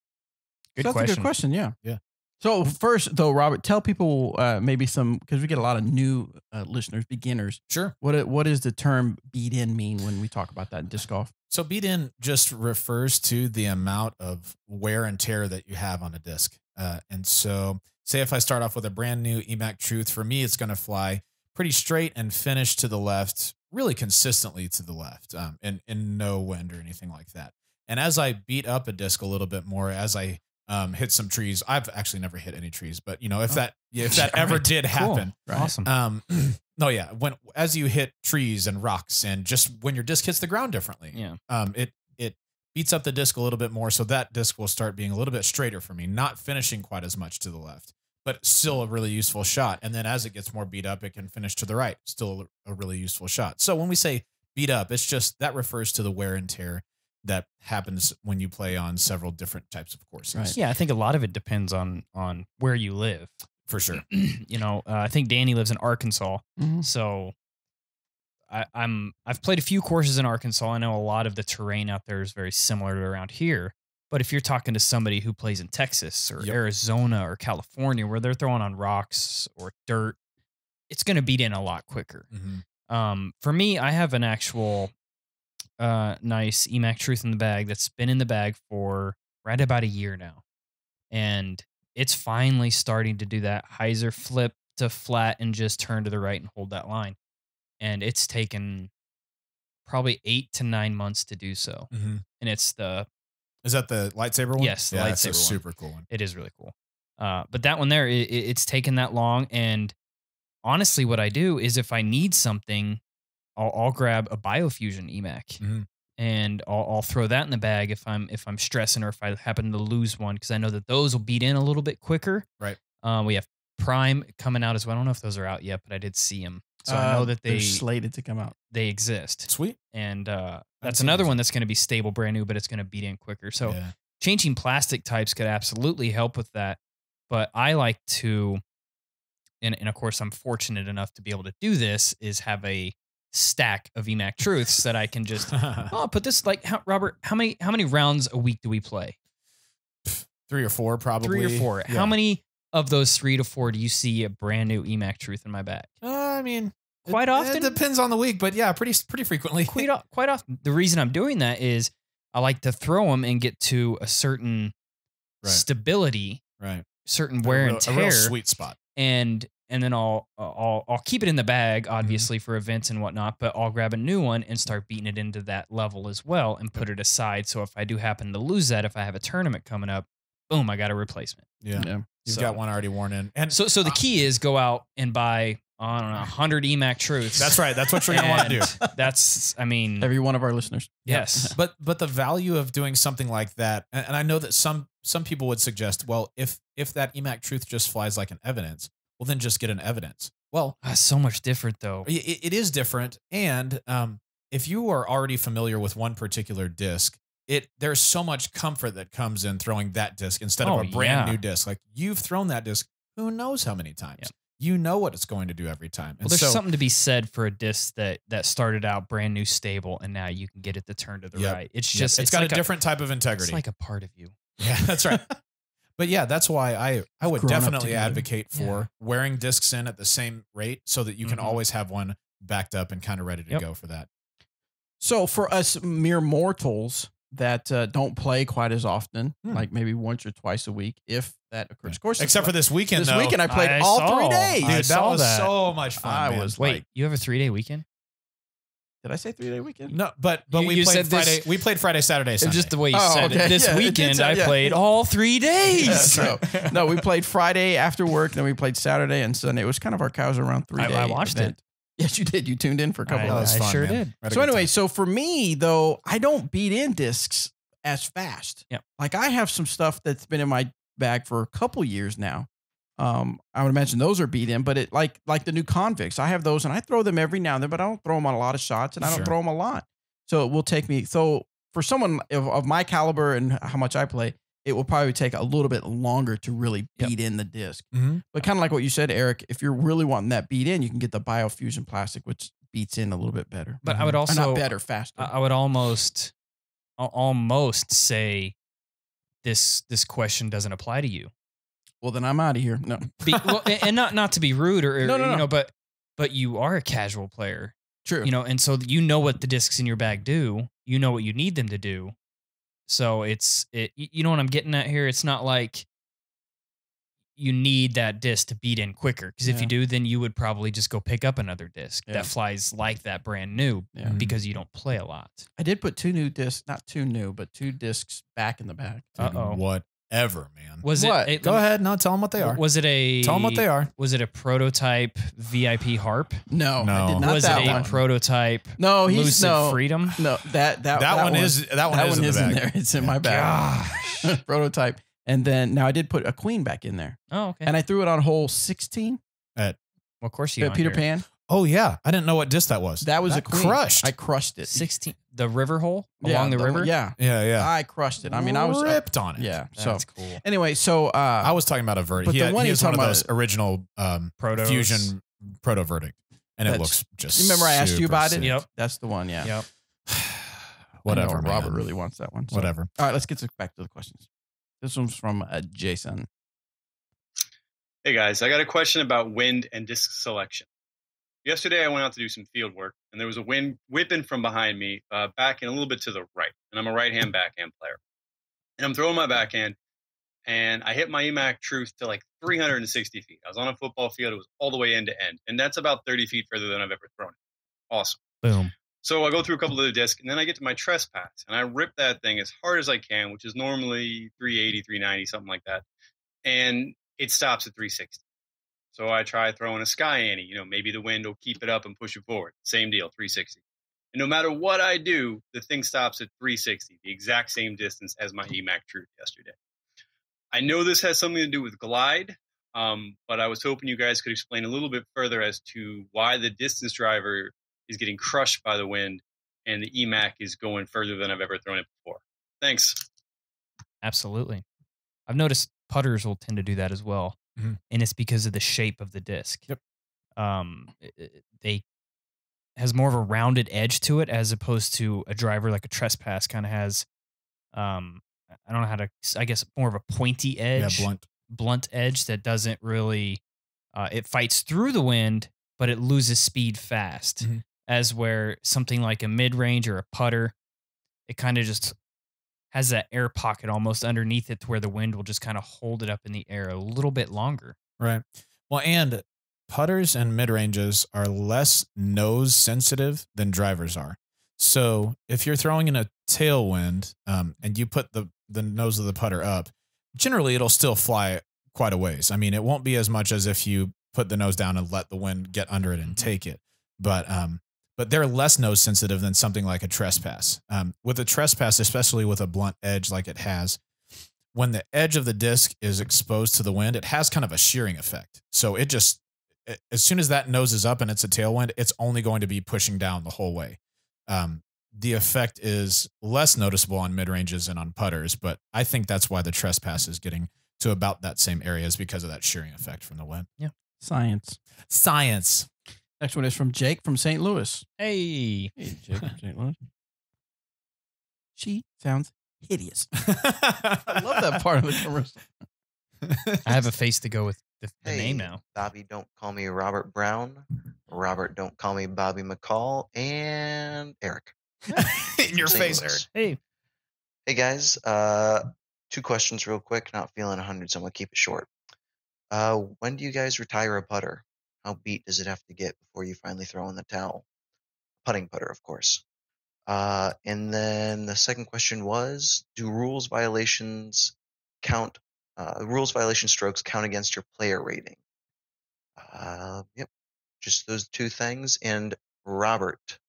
That's a good question. Yeah. Yeah. So first, though, Robert, tell people maybe some, because we get a lot of new listeners, beginners. Sure. What does the term beat in mean when we talk about that in disc golf? So beat in just refers to the amount of wear and tear that you have on a disc. And so say if I start off with a brand new EMAC Truth, for me, it's going to fly pretty straight and finish to the left, really consistently to the left, and no wind or anything like that. And as I beat up a disc a little bit more, as I hit some trees, I've actually never hit any trees, but if that ever did happen, cool. Awesome. No, yeah. As you hit trees and rocks, and just when your disc hits the ground differently, it beats up the disc a little bit more, so that disc will start being a little bit straighter for me, not finishing quite as much to the left, but still a really useful shot. And then as it gets more beat up, it can finish to the right, still a really useful shot. So when we say beat up, it's just that refers to the wear and tear that happens when you play on several different types of courses. Right. Yeah, I think a lot of it depends on where you live. For sure. I think Danny lives in Arkansas, so I've played a few courses in Arkansas. I know a lot of the terrain out there is very similar to around here. But if you're talking to somebody who plays in Texas or Yep. Arizona or California where they're throwing on rocks or dirt, it's going to beat in a lot quicker. For me, I have an actual nice EMAC Truth in the bag that's been in the bag for right about a year now. And it's finally starting to do that hyzer flip to flat and just turn to the right and hold that line. And it's taken probably 8 to 9 months to do so. And it's the... Is that the lightsaber one? Yes, the yeah, that's a lightsaber one. super cool one. It is really cool. But that one there, it's taken that long. And honestly, what I do is if I need something, I'll grab a Biofusion EMAC and I'll throw that in the bag if I'm stressing or if I happen to lose one, because I know that those will beat in a little bit quicker. Right. We have Prime coming out as well. I don't know if those are out yet, but I did see them. So I know that they're slated to come out. They exist. Sweet. And that's another one that's going to be stable, brand new, but it's going to beat in quicker. So changing plastic types could absolutely help with that. But I like to, and of course I'm fortunate enough to be able to do this, is have a stack of EMAC Truths that I can just put this, like, Robert, how many rounds a week do we play? 3 or 4 probably. 3 or 4. Yeah. How many of those 3 to 4 do you see a brand new EMAC Truth in my bag? I mean, quite often. It depends on the week, but yeah, pretty frequently. Quite often. The reason I'm doing that is I like to throw them and get to a certain stability, certain wear and tear, a real sweet spot, and then I'll keep it in the bag, obviously for events and whatnot, but I'll grab a new one and start beating it into that level as well and put it aside. So if I do happen to lose that, if I have a tournament coming up, boom, I got a replacement. Yeah. You've got one already worn in. And so the key is go out and buy, I don't know, 100 EMAC Truths. That's right. That's what you're going to want to do. That's, I mean, every one of our listeners. Yes. But the value of doing something like that, and I know that some people would suggest, well, if that EMAC Truth just flies like an Evidence, well, then just get an Evidence. Well, that's so much different though. It is different. And if you are already familiar with one particular disc, there's so much comfort that comes in throwing that disc instead of a brand new disc. Like, you've thrown that disc who knows how many times. You know what it's going to do every time. And well, there's something to be said for a disc that started out brand new, stable, and now you can get it to turn to the right. It's just it's got like a different type of integrity. It's like a part of you. Yeah, that's right. But yeah, that's why I would definitely advocate for wearing discs in at the same rate so that you can always have one backed up and kind of ready to go for that. So for us mere mortals that don't play quite as often, like maybe once or twice a week, if that occurs. Of course, except for this weekend. This weekend I played all 3 days. Dude, that was so much fun. Wait, you have a 3-day weekend? Did I say 3-day weekend? No, but we played Friday. We played Friday, Saturday, Sunday. Just the way you said it. This weekend I played all 3 days. No, we played Friday after work, then we played Saturday and Sunday. It was kind of our cows around 3 days. I watched it. Yes, you did. You tuned in for a couple of I sure did. So anyway, so for me though, I don't beat in discs as fast. Yeah. Like, I have some stuff that's been in my bag for a couple years now. I would imagine those are beat in, but it like the new Convicts. I have those and I throw them every now and then, but I don't throw them on a lot of shots and I don't throw them a lot. So it will take me. So for someone of my caliber and how much I play, it will probably take a little bit longer to really beat in the disc. But kind of like what you said, Eric, if you're really wanting that beat in, you can get the Biofusion plastic, which beats in a little bit better. But I would also, not better, faster. I would almost say this question doesn't apply to you. Well, then I'm out of here. No. And not to be rude or no. you know, but you are a casual player. True. You know, and so you know what the discs in your bag do. You know what you need them to do. So you know what I'm getting at here? It's not like you need that disc to beat in quicker. Because if you do, then you would probably just go pick up another disc that flies like that brand new because you don't play a lot. I did put 2 new discs, not 2 new, but 2 discs back in the bag. Whatever, man. Was it? Go ahead. No, tell them what they are. Was it a? Tell them what they are. Was it a prototype VIP harp? No, I did not. Was that it a one. prototype? No, Lucid Freedom. No, that one is in there. It's in my bag. Prototype, and then now I did put a Queen back in there. Oh, okay. And I threw it on hole 16. Well, of course you. Peter Pan. Oh yeah, I didn't know what disc that was. That was a Queen. Crushed. I crushed it. 16. The river hole along the river. Yeah. I crushed it. I mean, I was ripped on it. Yeah. That's cool. Anyway, so I was talking about a Verdict. He has one of those original Fusion Proto Verdict, and it looks just. You remember I asked you about it? Yep. That's the one. Yeah. Yep. Whatever, I know Robert man. really wants that one. So. Whatever. All right, let's get back to the questions. This one's from Jason. Hey guys, I got a question about wind and disc selection. Yesterday I went out to do some field work, and there was a wind whipping from behind me, backing a little bit to the right. And I'm a right-hand backhand player. And I'm throwing my backhand, and I hit my EMAC truth to like 360 feet. I was on a football field. It was all the way end to end. And that's about 30 feet further than I've ever thrown it. Awesome. Boom. So I go through a couple of the discs, and then I get to my trespass, and I rip that thing as hard as I can, which is normally 380, 390, something like that. And it stops at 360. So I try throwing a sky ante. You know, maybe the wind will keep it up and push it forward. Same deal, 360. And no matter what I do, the thing stops at 360, the exact same distance as my EMAC truth yesterday. I know this has something to do with glide, but I was hoping you guys could explain a little bit further as to why the distance driver is getting crushed by the wind and the EMAC is going further than I've ever thrown it before. Thanks. Absolutely. I've noticed putters will tend to do that as well. Mhm. And it's because of the shape of the disc. Yep. They has more of a rounded edge to it as opposed to a driver like a trespass kind of has. I don't know how to. I guess more of a pointy edge, Yeah, blunt edge that doesn't really. It fights through the wind, but it loses speed fast. Mhm. As where something like a mid range or a putter, it kind of just has that air pocket almost underneath it to where the wind will just kind of hold it up in the air a little bit longer. Right. Well, and putters and mid ranges are less nose sensitive than drivers are. So if you're throwing in a tailwind and you put the nose of the putter up, generally it'll still fly quite a ways. I mean, it won't be as much as if you put the nose down and let the wind get under it and take it. But they're less nose sensitive than something like a trespass. With a trespass, especially with a blunt edge like it has, when the edge of the disc is exposed to the wind, it has kind of a shearing effect. So it just, as soon as that nose is up and it's a tailwind, it's only going to be pushing down the whole way. The effect is less noticeable on mid ranges and on putters, but I think that's why the trespass is getting to about that same area is because of that shearing effect from the wind. Yeah. Science. Next one is from Jake from St. Louis. Hey. Hey, Jake from St. Louis. She sounds hideous. I love that part of the commercial. I have a face to go with the Hey, name now. Bobby, don't call me Robert Brown. Robert, don't call me Bobby McCall. And Eric. In your St. face, Louis. Eric. Hey. Hey, guys. 2 questions real quick. Not feeling 100, so I'm going to keep it short. When do you guys retire a putter? How beat does it have to get before you finally throw in the towel? Putting putter, of course. And then the second question was, do rules violations count? Rules violation strokes count against your player rating? Yep. Just those 2 things. And Robert,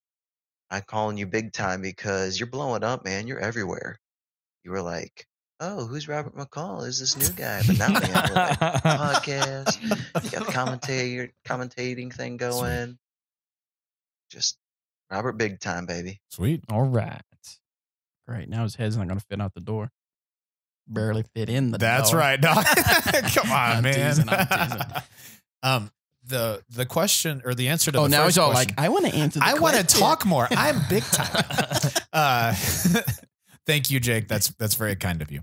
I'm calling you big time because you're blowing up, man. You're everywhere. You were like, oh, who's Robert McCall? Is this new guy? But now, man, you're like, podcast. You got the commentating thing going. Sweet. Just Robert big time, baby. Sweet. All right. Great. Now his head's not going to fit out the door. Barely fit in the door. That's right, dog. Come on, I'm man. teasing, I'm teasing. The question or the answer to oh, the now first he's all question, like, I want to answer the I want to question. talk more. I'm big time. Thank you, Jake. That's very kind of you.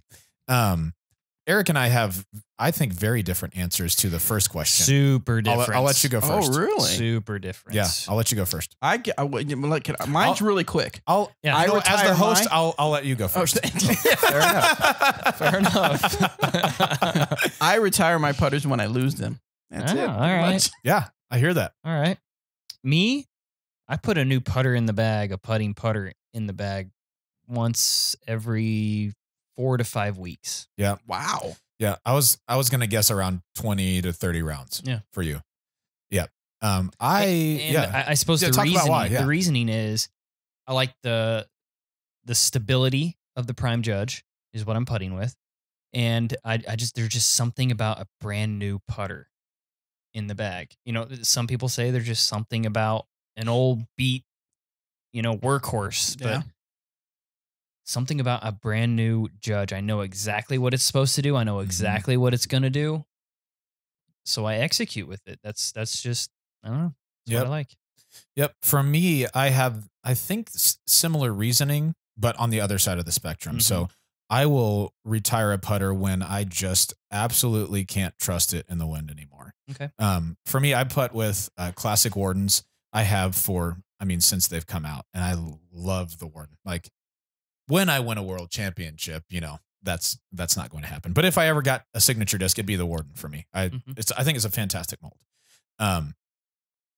Eric and I have, I think, very different answers to the first question. Super different. I'll let you go first. Oh, really? Super different. Yeah, I'll let you go first. Mine's really quick. Yeah. I I know, as the retire host, mine. I'll let you go first. Fair enough. Fair enough. I retire my putters when I lose them. That's it. All pretty right. much. Yeah, I hear that. All right. Me, I put a new putter in the bag, a putting putter in the bag once every 4 to 5 weeks. Yeah. Wow. Yeah, I was going to guess around 20 to 30 rounds. Yeah. For you. Yeah. I suppose Yeah, talk about why, yeah. the reasoning is I like the stability of the Prime Judge is what I'm putting with. And I just, there's just something about a brand new putter in the bag. You know, some people say there's just something about an old beat, workhorse, Yeah. but something about a brand new Judge. I know exactly what it's supposed to do. I know exactly what it's going to do. So I execute with it. That's just, I don't know. That's what I like. Yep. For me, I have, I think, similar reasoning, but on the other side of the spectrum. So I will retire a putter when I just absolutely can't trust it in the wind anymore. Okay. For me, I putt with classic Wardens. I have since they've come out, and I love the Warden. Like when I win a world championship, that's not going to happen. But if I ever got a signature disc, it'd be the Warden for me. I think it's a fantastic mold.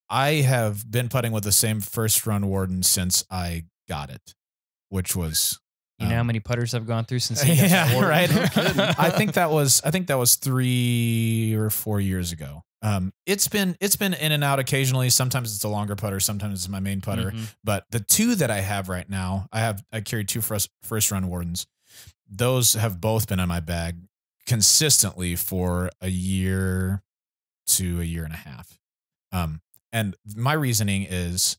I have been putting with the same first run Warden since I got it, which was. You know how many putters I've gone through since? Yeah, right. I think that was 3 or 4 years ago. It's been in and out occasionally. Sometimes it's a longer putter. Sometimes it's my main putter. But the two that I have right now, I carry two first run Wardens. Those have both been in my bag consistently for a year to a year and a half. And my reasoning is,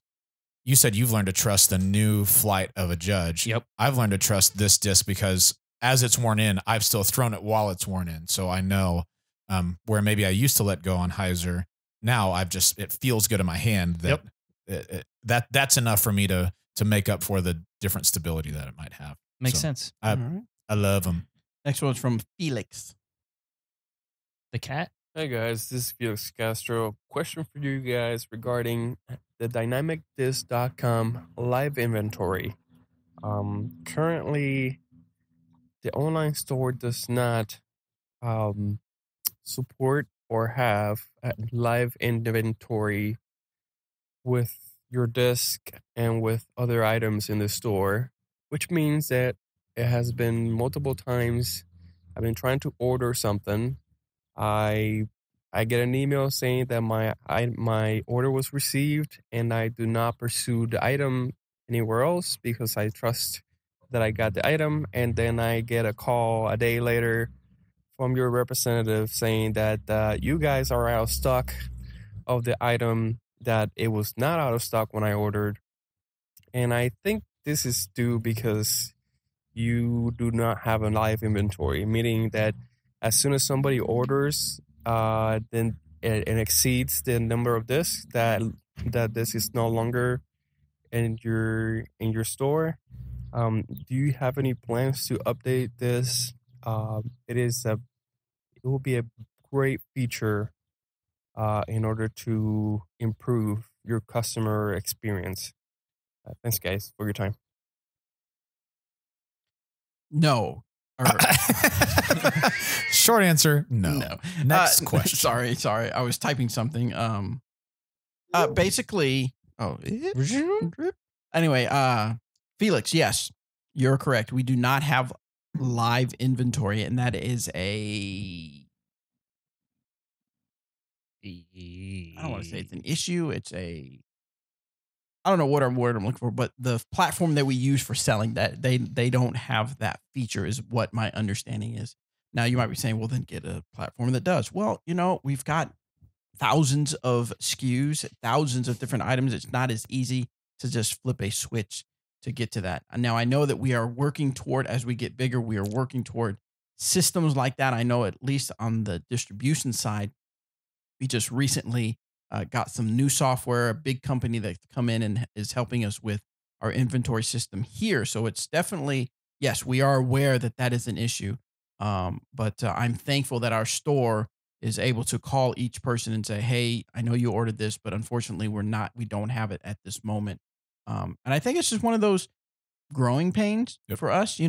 you said you've learned to trust the new flight of a Judge. Yep. I've learned to trust this disc because as it's worn in, I've still thrown it while it's worn in. So I know where maybe I used to let go on hyzer. Now it feels good in my hand that that's enough for me to make up for the different stability that it might have. Makes sense. I love them. Next one's from Felix. The cat? Hi guys, this is Felix Castro. Question for you guys regarding the DynamicDisc.com live inventory. Currently, the online store does not support or have a live inventory with your disc and with other items in the store, which means that it has been multiple times I've been trying to order something. I get an email saying that my order was received, and I do not pursue the item anywhere else because I trust that I got the item, and then I get a call a day later from your representative saying that you guys are out of stock of the item that it was not out of stock when I ordered. And I think this is due because you do not have a live inventory, meaning that as soon as somebody orders, then it exceeds the number of discs that this is no longer in your store. Do you have any plans to update this? It will be a great feature in order to improve your customer experience. Thanks, guys, for your time. No. Short answer, no. Next question. Sorry. I was typing something. Basically, anyway, Felix, yes, you're correct. We do not have live inventory, and that is I don't want to say it's an issue. I don't know what word I'm looking for, but the platform that we use for selling that they don't have that feature is what my understanding is. Now you might be saying, well, then get a platform that does. Well, we've got thousands of SKUs, thousands of different items. It's not as easy to just flip a switch to get to that. Now I know that we are working toward, as we get bigger, we are working toward systems like that. I know at least on the distribution side, we just recently got some new software, a big company that's come in and is helping us with our inventory system here. So it's definitely, yes, we are aware that is an issue. But I'm thankful that our store is able to call each person and say, hey, I know you ordered this, but unfortunately we don't have it at this moment. And I think it's just one of those growing pains for us,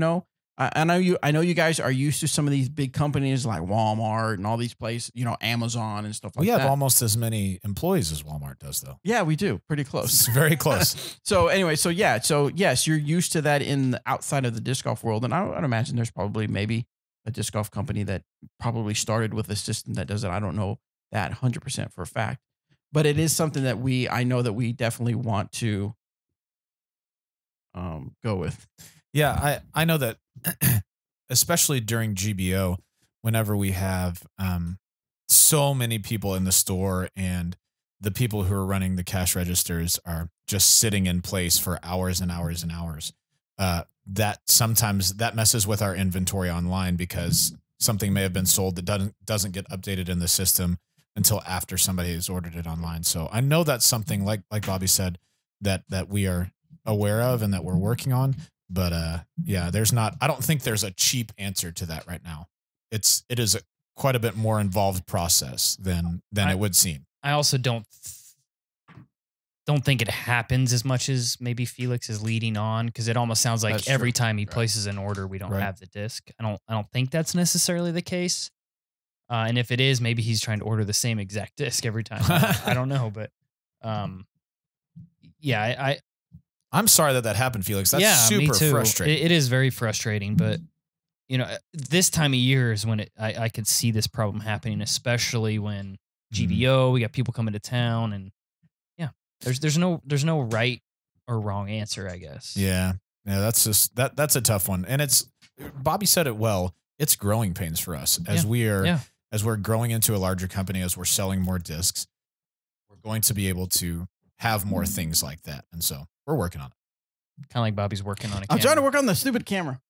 I know you guys are used to some of these big companies like Walmart and all these places, Amazon and stuff like that. We have almost as many employees as Walmart does, though. Yeah, we do. Pretty close. It's very close. So anyway, so yes, you're used to that in the outside of the disc golf world. And I'd imagine there's probably maybe a disc golf company that probably started with a system that does it. I don't know that 100% for a fact, but it is something that I know that we definitely want to go with. Yeah, I know that, especially during GBO, whenever we have so many people in the store and the people who are running the cash registers are just sitting in place for hours and hours and hours, that sometimes that messes with our inventory online because something may have been sold that doesn't get updated in the system until after somebody has ordered it online. So I know that's something like Bobby said that we are aware of and that we're working on. But yeah, I don't think there's a cheap answer to that right now. It is quite a bit more involved process than it would seem. I also don't think it happens as much as maybe Felix is leading on, because it almost sounds like every time he places an order, we don't have the disc. I don't think that's necessarily the case. And if it is, maybe he's trying to order the same exact disc every time. I don't know, but yeah, I'm sorry that happened, Felix. That's super frustrating. It is very frustrating, but this time of year is when I could see this problem happening, especially when GBO, we got people coming to town, and there's no right or wrong answer, I guess. Yeah, that's just that's a tough one, and Bobby said it well. It's growing pains for us as we're growing into a larger company, as we're selling more discs. We're going to be able to have more things like that, and so we're working on it. Kind of like Bobby's working on a camera. I'm trying to work on the stupid camera.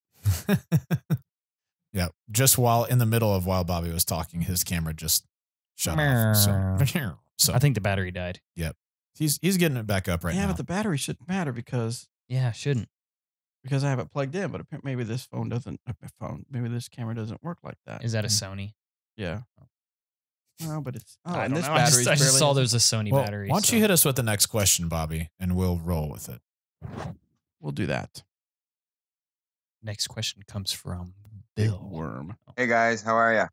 Yeah, just while Bobby was talking, his camera just shut off. So I think the battery died. Yep. He's getting it back up right now. Yeah, but the battery shouldn't matter because it shouldn't. Because I have it plugged in, but maybe this maybe this camera doesn't work like that. Is that a Sony? Yeah. No, but it's I don't know. I just saw there's a Sony battery. Why don't you hit us with the next question, Bobby, and we'll roll with it. We'll do that. Next question comes from Big Bill Worm. Hey guys, how are you?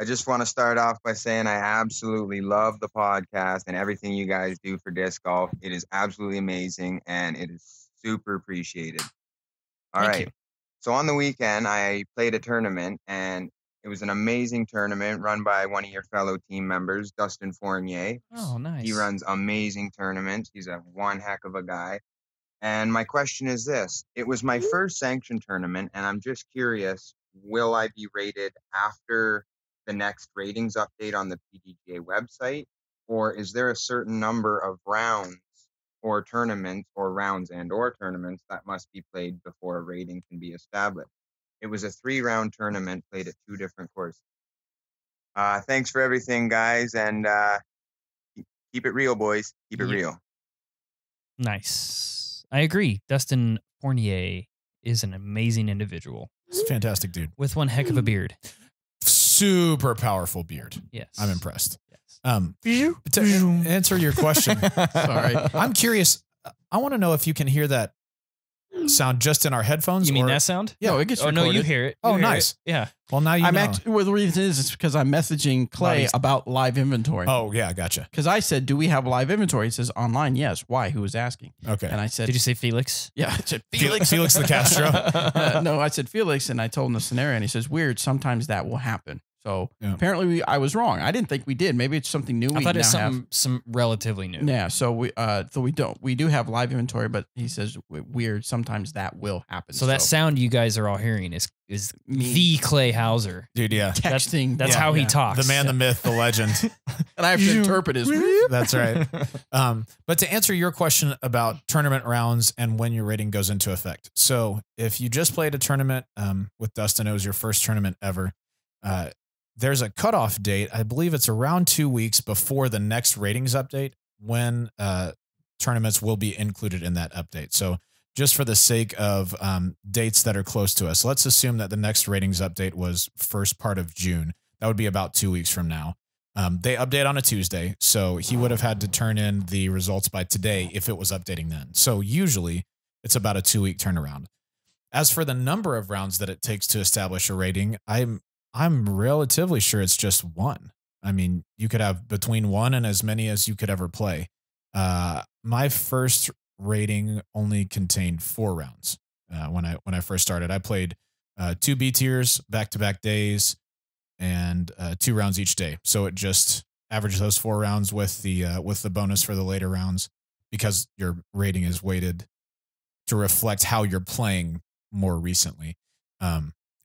I just want to start off by saying I absolutely love the podcast and everything you guys do for disc golf. It is absolutely amazing and it is super appreciated. All right. So on the weekend, I played a tournament and it was an amazing tournament run by one of your fellow team members, Dustin Fournier. Oh, nice. He runs amazing tournaments. He's one heck of a guy. And my question is this. It was my first sanctioned tournament, and I'm just curious, will I be rated after the next ratings update on the PDGA website? Or is there a certain number of rounds or tournaments or rounds and or tournaments that must be played before a rating can be established? It was a 3-round tournament played at 2 different courses. Thanks for everything, guys, and keep it real, boys. Keep it real. Nice. I agree. Dustin Fournier is an amazing individual. He's a fantastic dude. With one heck of a beard. Super powerful beard. Yes. I'm impressed. Yes. To answer your question, sorry. I'm curious. I want to know if you can hear that sound just in our headphones. You mean that sound? Yeah. No, it gets recorded. No, you hear it. Oh, nice. Yeah. Well, now you know. Well, the reason is because I'm messaging Clay about live inventory. Oh, yeah, gotcha. Because I said, do we have live inventory? He says, online, yes. Why? Who was asking? Okay. And I said, did you say Felix? Yeah, I said Felix. Felix the Castro? No, I said Felix, and I told him the scenario, and he says, weird, sometimes that will happen. So apparently I was wrong. I didn't think we did. Maybe it's something new. I thought it's some relatively new. Yeah. So we do have live inventory, but he says weird. Sometimes that will happen. So that sound you guys are all hearing is me. The Clay Hauser. Dude, yeah. Texting. That's how he talks. The man, the myth, the legend. And I have to interpret his. That's right. But to answer your question about tournament rounds and when your rating goes into effect. So if you just played a tournament with Dustin, it was your first tournament ever. There's a cutoff date. I believe it's around 2 weeks before the next ratings update when tournaments will be included in that update. So just for the sake of dates that are close to us, let's assume that the next ratings update was first part of June. That would be about 2 weeks from now. They update on a Tuesday, so he would have had to turn in the results by today if it was updating then. So usually it's about a 2-week turnaround. As for the number of rounds that it takes to establish a rating, I'm relatively sure it's just 1. I mean, you could have between 1 and as many as you could ever play. My first rating only contained 4 rounds. When I first started, I played 2 B tiers back-to-back days and 2 rounds each day. So it just averaged those 4 rounds with the bonus for the later rounds because your rating is weighted to reflect how you're playing more recently.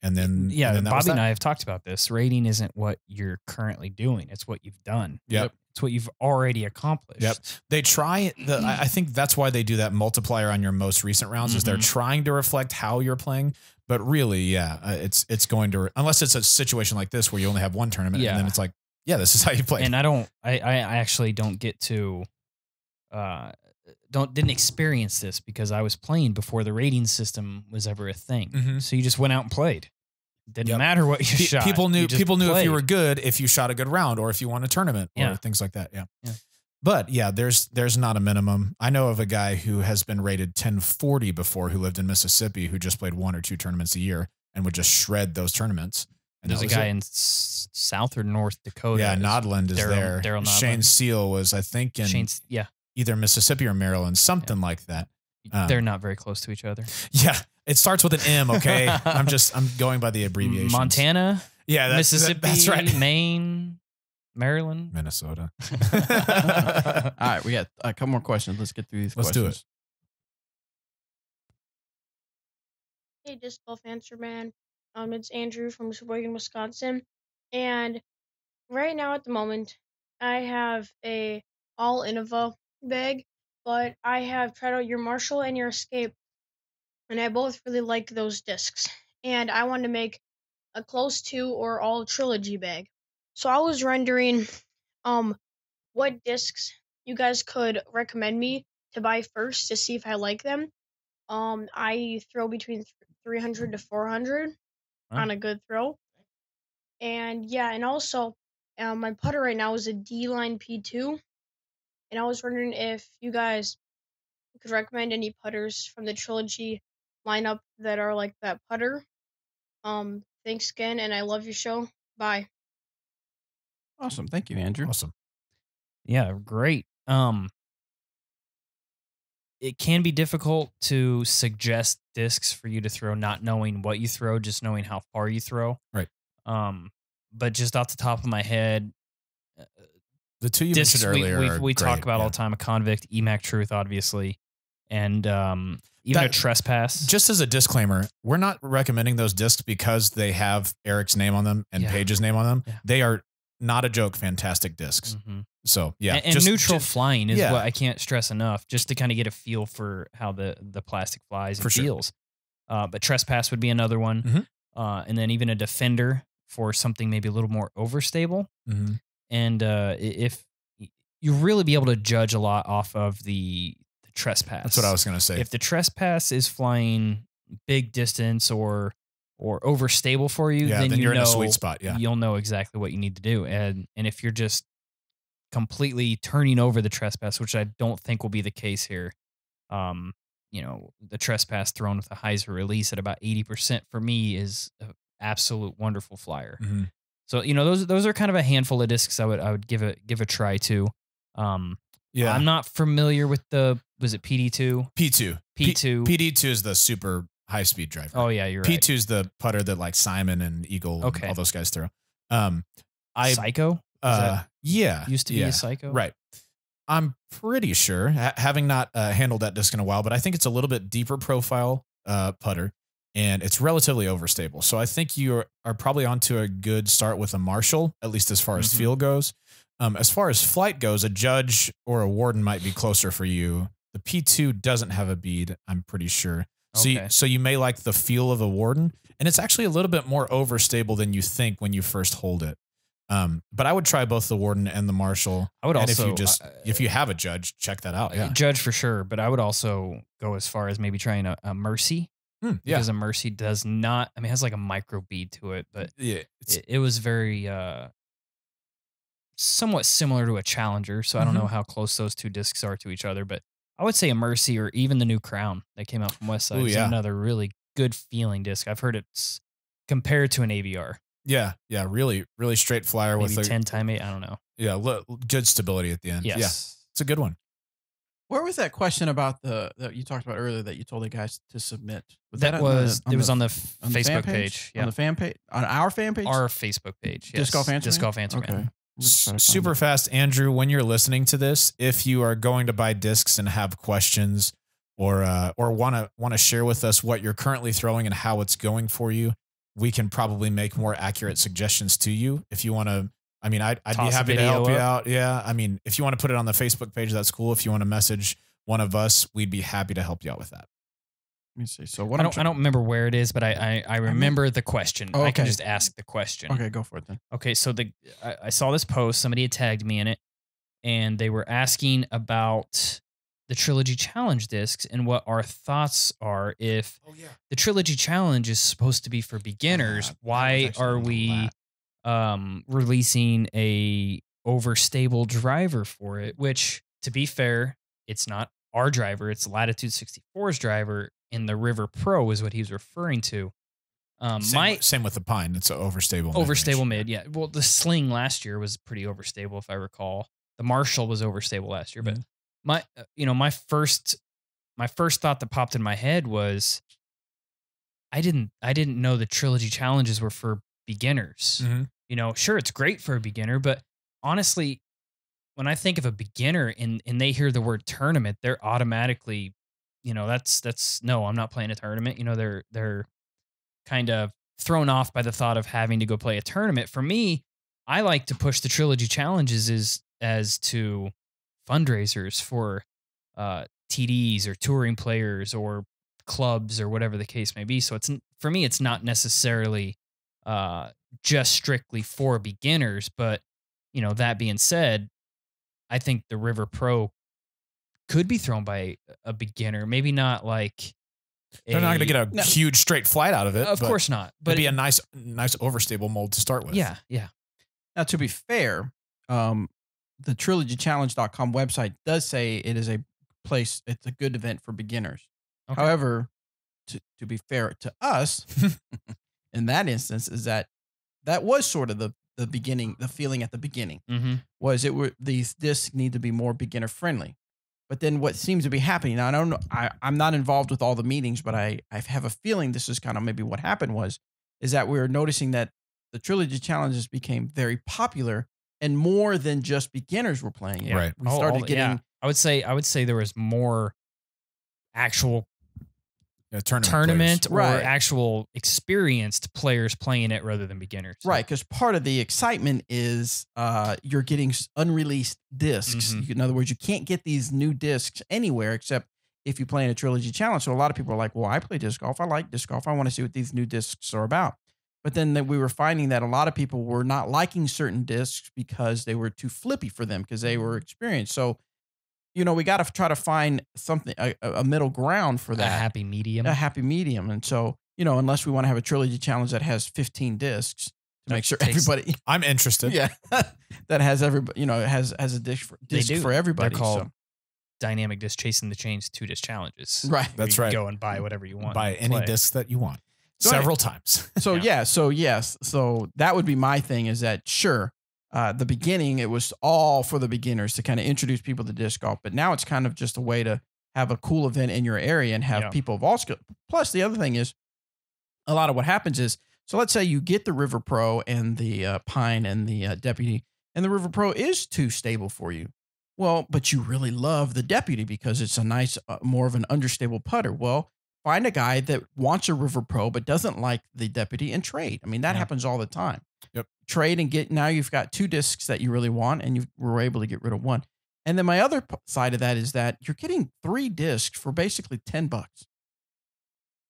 And then Bobby and I have talked about this. Rating isn't what you're currently doing; it's what you've done. Yep, it's what you've already accomplished. Yep. They try I think that's why they do that multiplier on your most recent rounds. Is they're trying to reflect how you're playing, but really, it's going to unless it's a situation like this where you only have 1 tournament, and then it's like, this is how you play. And I actually don't get to didn't experience this because I was playing before the rating system was ever a thing. Mhm. So you just went out and played. Didn't Yep. matter what you shot. People knew You just if you played. were good, if you shot a good round, or if you won a tournament, or Yeah. things like that. Yeah. Yeah. But yeah, there's not a minimum. I know of a guy who has been rated 1040 before, who lived in Mississippi, who just played 1 or 2 tournaments a year and would just shred those tournaments. And There's that a was guy it. in South or North Dakota. Yeah, Nodland is there. Daryl Nodland. Shane Seal was, I think, in Shane's, yeah. either Mississippi or Maryland, something like that. They're not very close to each other. Yeah, it starts with an M. Okay, I'm going by the abbreviation. Montana, Yeah, Mississippi, that's right. Maine, Maryland, Minnesota. All right, we got a couple more questions. Let's get through these Let's do questions. Hey, Disc Golf Answer Man. It's Andrew from Sheboygan, Wisconsin. And right now at the moment, I have a all Innova bag, but I have tried out your Marshall and your Escape, and I both really like those discs. And I want to make a close to or all trilogy bag. So I was wondering what discs you guys could recommend me to buy first to see if I like them. I throw between 300 to 400 on a good throw. And yeah, and also my putter right now is a D-Line P2. And I was wondering if you guys could recommend any putters from the trilogy lineup that are like that putter. Thanks again, and I love your show. Bye. Awesome. Thank you, Andrew. Awesome. Yeah, great. It can be difficult to suggest discs for you to throw, not knowing what you throw, just knowing how far you throw. Right. But just off the top of my head, the two you discs mentioned earlier, we are talk great, about yeah. all the time: a Convict, EMAC Truth, obviously, and even a Trespass. Just as a disclaimer, we're not recommending those discs because they have Eric's name on them and Yeah. Paige's name on them. Yeah. They are not a joke, fantastic discs. Mhm. So yeah, and neutral flying is yeah. what I can't stress enough, just to kind of get a feel for how the plastic flies and For sure. feels. But Trespass would be another one, Mhm. And then even a Defender for something maybe a little more overstable. Mhm. And if you really be able to judge a lot off of the Trespass. That's what I was going to say. If the Trespass is flying big distance or overstable for you, Yeah, then then you you're in know, a sweet spot, yeah. you'll know exactly what you need to do. And if you're just completely turning over the Trespass, which I don't think will be the case here, the Trespass thrown with a hyzer release at about 80% for me is an absolute wonderful flyer. Mhm. So those are kind of a handful of discs I would give a try to. Yeah. I'm not familiar with was it PD2? P2. P2. PD2 is the super high speed driver. Oh yeah, you're right. P2 is the putter that like Simon and Eagle Okay. and all those guys throw. Psycho? Is that Yeah. used to be yeah, a Psycho? Right. I'm pretty sure, having not handled that disc in a while, but I think it's a little bit deeper profile putter, and it's relatively overstable. So I think you are probably onto a good start with a Marshall, at least as far as Mhm. feel goes. As far as flight goes, a Judge or a Warden might be closer for you. The P2 doesn't have a bead, I'm pretty sure. Okay. So you may like the feel of a Warden, and it's actually a little bit more overstable than you think when you first hold it. But I would try both the Warden and the Marshall. I would and also, if you have a Judge, check that out. Yeah. Judge for sure, but I would also go as far as maybe trying a Mercy. Yeah. Because a Mercy does not, it has like a micro bead to it, but Yeah. it was very somewhat similar to a Challenger. So I don't Mm-hmm. know how close those two discs are to each other, but I would say a Mercy or even the new Crown that came out from Westside Ooh, is yeah. another really good feeling disc. I've heard it's compared to an AVR. Yeah. Yeah. Really, really straight flyer Maybe with a 10 time 8. I don't know. yeah, good stability at the end. Yes. Yeah. It's a good one. Where was that question about that you talked about earlier that you told the guys to submit? That on was the- it was on the on the fan Facebook page. Yeah. On the fan page? On our fan page? Our Facebook page. Yes. Disc Golf Answer Disc Man? Golf Answer Man. Okay. Let's try to find Super it. fast, Andrew, when you're listening to this, if you are going to buy discs and have questions or want to share with us what you're currently throwing and how it's going for you, we can probably make more accurate suggestions to you. If you want to, I mean, I'd be Toss a happy to video help you up. out. Yeah. I mean, if you want to put it on the Facebook page, that's cool. If you want to message one of us, we'd be happy to help you out with that. Let me see. So what I don't remember where it is, but I remember the question. Oh, I can okay. just ask the question. Okay, go for it then. Okay, so I saw this post. Somebody had tagged me in it, and they were asking about the Trilogy Challenge discs and what our thoughts are. If the Trilogy Challenge is supposed to be for beginners, why are we releasing a overstable driver for it? Which, to be fair, it's not our driver, it's Latitude 64's driver, and the River Pro is what he's referring to. Same with the Pine. It's an overstable. Overstable mid, yeah. Well, the Sling last year was pretty overstable, if I recall. The Marshall was overstable last year, but my first thought that popped in my head was, I didn't know the Trilogy Challenges were for beginners. Sure, it's great for a beginner, but honestly, when I think of a beginner and they hear the word tournament, they're automatically, that's no, I'm not playing a tournament. They're kind of thrown off by the thought of having to go play a tournament. For me, I like to push the Trilogy Challenges as to fundraisers for TDs or touring players or clubs or whatever the case may be. So for me, it's not necessarily just strictly for beginners. But that being said, I think the River Pro could be thrown by a beginner. Maybe not like they're not going to get a huge straight flight out of it. Of course not. But it'd be a nice overstable mold to start with. Yeah. Now, to be fair, the trilogychallenge.com website does say it is a place, it's a good event for beginners. Okay. However, to be fair to us, in that instance, is that was sort of the beginning, the feeling at the beginning was these discs need to be more beginner friendly. But then what seems to be happening, now I don't know, I'm not involved with all the meetings, but I have a feeling this is kind of maybe what happened is that we're noticing that the Trilogy Challenges became very popular and more than just beginners were playing it. Right. We started getting. Yeah. I would say there was more actual tournament or actual experienced players playing it rather than beginners. Right, because part of the excitement is you're getting unreleased discs. In other words, you can't get these new discs anywhere except if you play in a Trilogy Challenge. So a lot of people are like, well, I play disc golf. I like disc golf. I want to see what these new discs are about. But then we were finding that a lot of people were not liking certain discs because they were too flippy for them because they were experienced. So, we got to try to find something, a middle ground for that. A happy medium. And so, unless we want to have a Trilogy Challenge that has 15 discs to make sure everybody. I'm interested. Yeah. That has everybody, has a disc for everybody. They're called Dynamic Disc Chasing the Chains 2-disc challenges. Right. That's right. Go and buy whatever you want. Buy any disc that you want. Several times. So yes. So that would be my thing is that sure, the beginning, it was all for the beginners to kind of introduce people to disc golf, but now it's kind of just a way to have a cool event in your area and have people of all skills. Plus the other thing is a lot of what happens is, so let's say you get the River Pro and the Pine and the Deputy, and the River Pro is too stable for you. Well, but you really love the Deputy because it's a nice, more of an understable putter. Well, find a guy that wants a River Pro but doesn't like the Deputy and trade. I mean, that happens all the time. Yep. Trade and now you've got 2 discs that you really want and you were able to get rid of 1. And then my other side of that is that you're getting 3 discs for basically $10.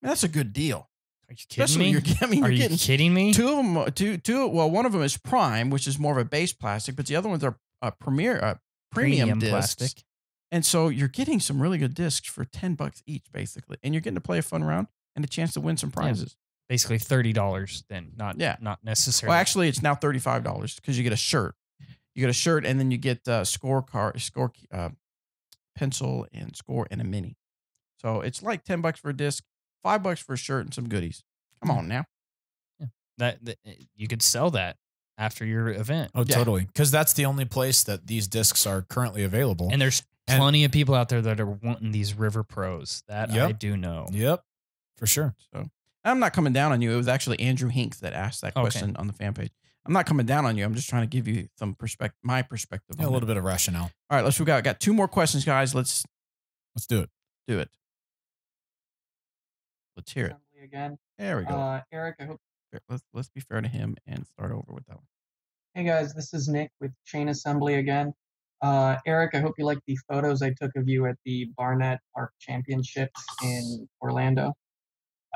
That's a good deal. Are you kidding me? Are you kidding me? 2 of them, well, one of them is Prime, which is more of a base plastic, but the other ones are premium discs. Plastic. And so you're getting some really good discs for $10 each, basically. And you're getting to play a fun round and a chance to win some prizes. Yeah. Basically $30 then, not necessarily. Well, actually, it's now $35 because you get a shirt. You get a shirt and then you get pencil and score and a mini. So it's like $10 for a disc, $5 for a shirt and some goodies. Come on now. Yeah. That you could sell that after your event. Oh, totally. Because that's the only place that these discs are currently available. And there's plenty of people out there that are wanting these River Pros. That I do know. Yep, for sure. So I'm not coming down on you. It was actually Andrew Hinks that asked that question on the fan page. I'm not coming down on you. I'm just trying to give you some my perspective. Yeah, a little bit of rationale. All right, we got 2 more questions, guys. Let's do it. Do it. Let's hear it. Again. There we go. Eric, I hope. Let's be fair to him and start over with that one. Hey guys, this is Nick with Chain Assembly again. Eric, I hope you like the photos I took of you at the Barnett Park Championships in Orlando.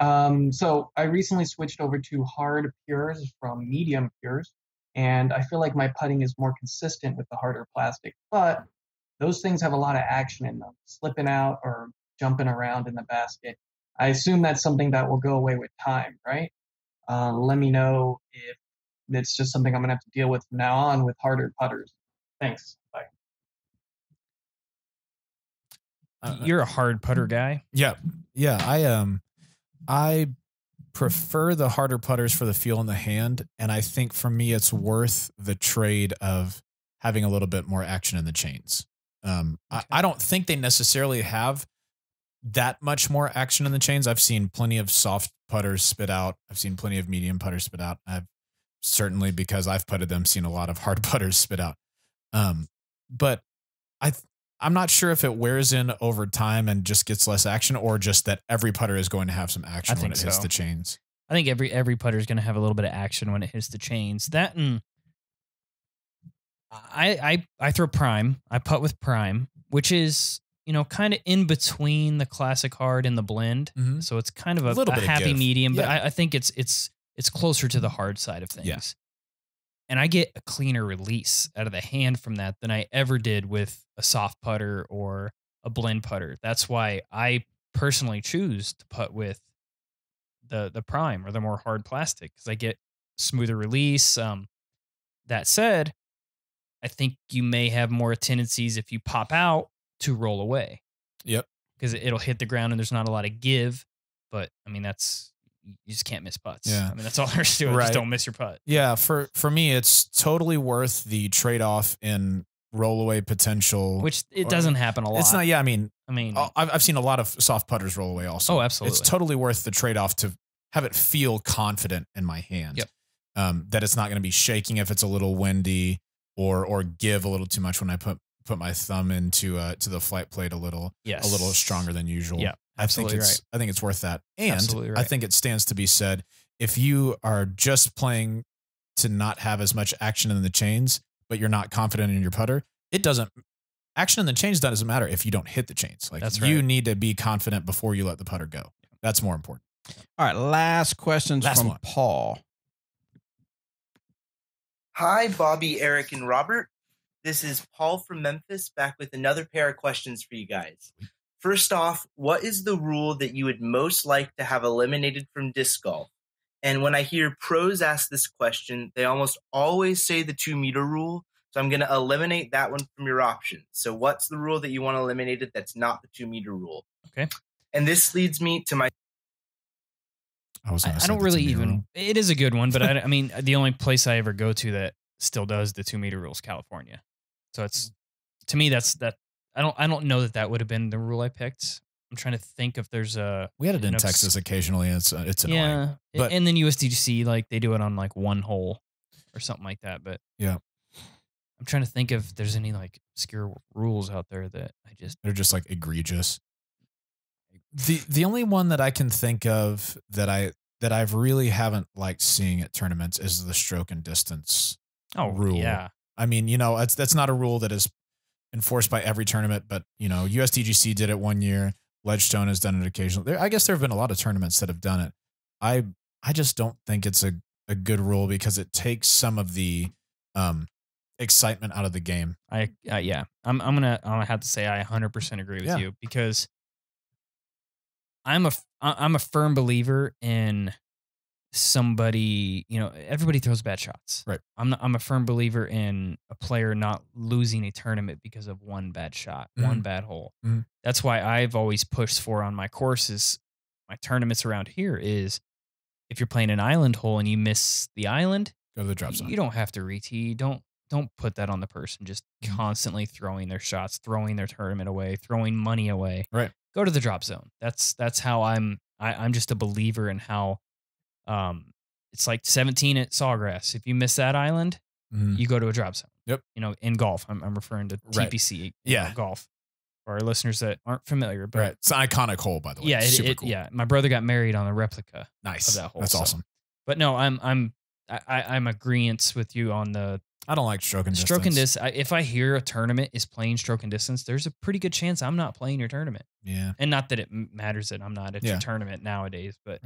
So I recently switched over to hard pures from medium pures, and I feel like my putting is more consistent with the harder plastic. But those things have a lot of action in them, slipping out or jumping around in the basket. I assume that's something that will go away with time, right? Let me know if it's just something I'm going to have to deal with from now on with harder putters. Thanks. Bye. You're a hard putter guy. Yeah. I prefer the harder putters for the feel in the hand, and I think for me it's worth the trade of having a little bit more action in the chains. I don't think they necessarily have that much more action in the chains. I've seen plenty of soft putters spit out. I've seen plenty of medium putters spit out. I've certainly, because I've putted them, seen a lot of hard putters spit out. But I'm not sure if it wears in over time and just gets less action, or just that every putter is going to have some action when it hits the chains. I think every putter is going to have a little bit of action when it hits the chains. That and I throw prime. I putt with prime, which is, you know, kind of in between the classic hard and the blend. Mm-hmm. So it's kind of a happy medium, but I think it's closer to the hard side of things. Yeah. And I get a cleaner release out of the hand from that than I ever did with a soft putter or a blend putter. That's why I personally choose to putt with the prime or the more hard plastic, because I get smoother release. That said, I think you may have more tendencies if you pop out to roll away. Yep. Because it'll hit the ground and there's not a lot of give. But I mean, you just can't miss putts. Yeah. I mean, that's all there's to it. Right. Just don't miss your putt. Yeah. For me, it's totally worth the trade-off in roll-away potential. Which it doesn't happen a lot. It's not, yeah, I mean, I've I've seen a lot of soft putters roll away also. Oh, absolutely. It's totally worth the trade-off to have it feel confident in my hand. Yep. That it's not going to be shaking if it's a little windy, or give a little too much when I put my thumb into to the flight plate a little stronger than usual. Yeah, absolutely right. I think it's worth that. And Absolutely right. I think it stands to be said, if you are just playing to not have as much action in the chains, but you're not confident in your putter, action in the chains doesn't matter if you don't hit the chains. Like, That's you right. need to be confident before you let the putter go. That's more important. All right, last questions Last from one. Paul. Hi, Bobby, Eric, and Robert. This is Paul from Memphis, back with another pair of questions for you guys. First off, what is the rule that you would most like to have eliminated from disc golf? And when I hear pros ask this question, they almost always say the 2-meter rule. So I'm going to eliminate that one from your options. So what's the rule that you want eliminated that's not the 2-meter rule? Okay. And this leads me to my... I don't really even. It is a good one, but I mean, the only place I ever go to that still does the 2-meter rule is California. So it's, to me, that's that. I don't know that would have been the rule I picked. I'm trying to think if there's a. We had it in Texas occasionally. It's annoying. Yeah, but and then USDGC, like, they do it on like one hole or something like that. But yeah, I'm trying to think if there's any like obscure rules out there that they're just like egregious. The only one that I can think of that I've really haven't liked seeing at tournaments is the stroke and distance rule. Yeah. I mean, you know, that's not a rule that is enforced by every tournament, but, you know, USDGC did it one year. Ledgestone has done it occasionally. I guess there have been a lot of tournaments that have done it. I just don't think it's a good rule, because it takes some of the excitement out of the game. Yeah. I'm gonna have to say I 100% agree with you, because I'm a firm believer in somebody, you know, everybody throws bad shots. Right. I'm a firm believer in a player not losing a tournament because of one bad shot, one bad hole. Mhm. That's why I've always pushed for on my courses, my tournaments around here, is if you're playing an island hole and you miss the island, go to the drop zone. You don't have to retee. Don't put that on the person just constantly throwing their shots, throwing their tournament away, throwing money away. Right. Go to the drop zone. That's how I'm just a believer in how it's like 17 at Sawgrass. If you miss that island, you go to a drop zone. Yep. You know, in golf, I'm referring to TPC golf for our listeners that aren't familiar. But right. It's an iconic hole, by the way. Yeah, super cool. Yeah. My brother got married on a replica. Nice. Of that hole. That's awesome. But no, I'm agreeance with you on the. I don't like stroke and distance. Stroke and distance. If I hear a tournament is playing stroke and distance, there's a pretty good chance I'm not playing your tournament. Yeah. And not that it matters that I'm not at your tournament nowadays, but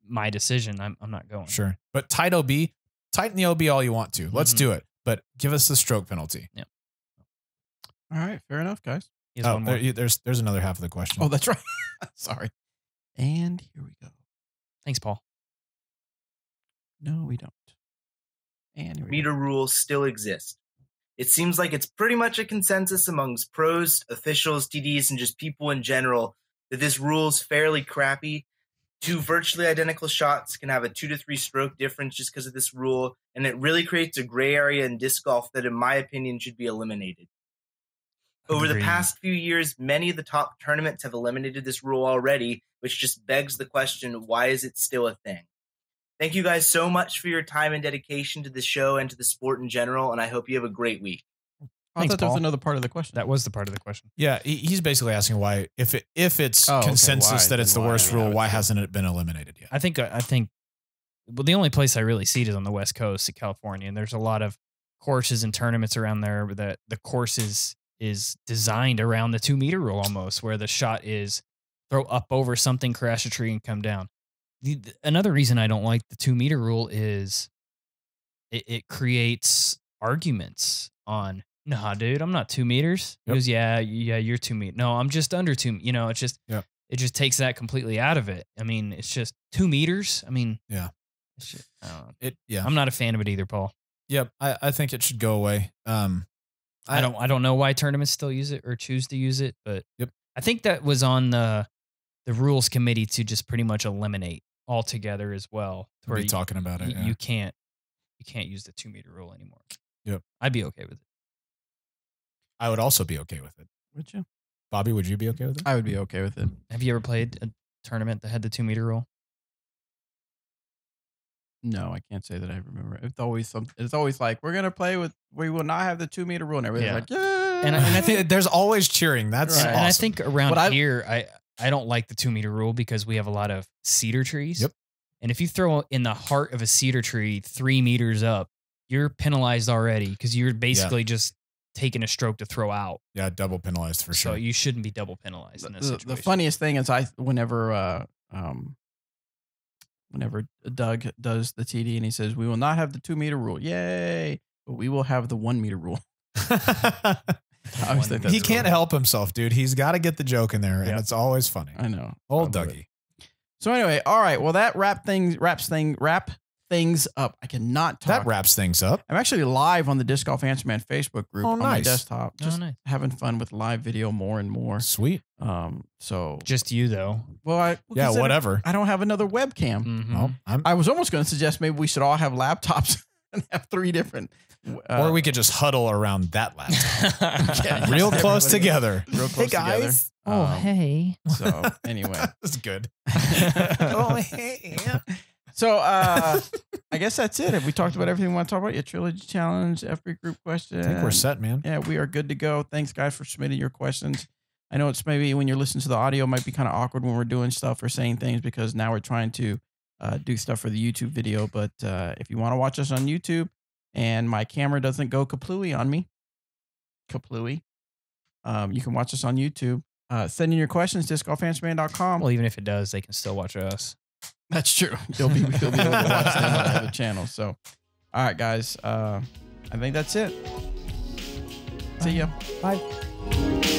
my decision, I'm not going. Sure. But tighten the OB all you want to. Let's do it. But give us the stroke penalty. Yeah. All right, fair enough, guys. Oh, there's another half of the question. Oh, that's right. Sorry. And here we go. Thanks, Paul. No, we don't. And here we Meter rules still exist. It seems like it's pretty much a consensus amongst pros, officials, TDs, and just people in general that this rule is fairly crappy. Two virtually identical shots can have a 2 to 3 stroke difference just because of this rule, and it really creates a gray area in disc golf that, in my opinion, should be eliminated. Over the Agreed. past few years, many of the top tournaments have eliminated this rule already, which just begs the question, why is it still a thing? Thank you guys so much for your time and dedication to the show and to the sport in general, and I hope you have a great week. I thought that was another part of the question. That was the part of the question. Yeah, he's basically asking why, if it's Oh, okay, consensus why, that it's the then why worst we rule, haven't why done it? hasn't it been eliminated yet? I think well, the only place I really see it is on the West Coast of California, and there's a lot of courses and tournaments around there that the course is designed around the 2 meter rule almost, where the shot is throw up over something, crash a tree, and come down. Another reason I don't like the 2 meter rule is it creates arguments on, nah, dude, I'm not 2 meters. He goes, yeah, you're 2 meters. No, I'm just under 2. You know, it's just, it just takes that completely out of it. I mean, it's just 2 meters. I mean, yeah, it's just, I don't know. Yeah, I'm not a fan of it either, Paul. Yep, I think it should go away. I don't know why tournaments still use it or choose to use it, but Yep. I think that was on the rules committee to just pretty much eliminate altogether as well. We'll be talking about it. You can't use the 2 meter rule anymore. Yep. I'd be okay with it. I would also be okay with it. Would you? Bobby, would you be okay with it? I would be okay with it. Have you ever played a tournament that had the 2 meter rule? No, I can't say that I remember. It's always something. It's always like we're gonna play with. We will not have the 2 meter rule, and everybody's like, yeah. And I think there's always cheering. That's and, awesome. and I think around But here, I don't like the 2 meter rule because we have a lot of cedar trees. Yep. And if you throw in the heart of a cedar tree 3 meters up, you're penalized already because you're basically just taking a stroke to throw out. Yeah, double penalized for So sure. you shouldn't be double penalized in this situation. The funniest thing is whenever Doug does the TD and he says we will not have the 2 meter rule, yay, but we will have the 1 meter rule. I always think that's He can't help himself, dude. He's got to get the joke in there, and Yep. it's always funny. I know. Old I love Dougie. So anyway, all right. Well, that wrap things up. I cannot talk. That wraps things up. I'm actually live on the Disc Golf Answer Man Facebook group Oh, on my nice. desktop. Oh, Just nice. having fun with live video more and more. Sweet. So Just you though. well, Yeah, consider- whatever. I don't have another webcam. Mhm. Well, I was almost going to suggest maybe we should all have laptops and have 3 different. or we could just huddle around that laptop. Yeah, Real just close everybody together. Real close together. Hey. So anyway, That's good. oh hey. So I guess that's it. Have we talked about everything we want to talk about? Your trilogy challenge, FB group question. I think we're set, man. Yeah, we are good to go. Thanks, guys, for submitting your questions. I know it's maybe when you're listening to the audio, it might be kind of awkward when we're doing stuff or saying things because now we're trying to do stuff for the YouTube video. But if you want to watch us on YouTube and my camera doesn't go kaplooey on me, you can watch us on YouTube. Send in your questions, discgolfanswerman.com. Well, even if it does, they can still watch us. That's true. You'll be able to watch them on the other channel. So, all right, guys. I think that's it. See ya. Bye.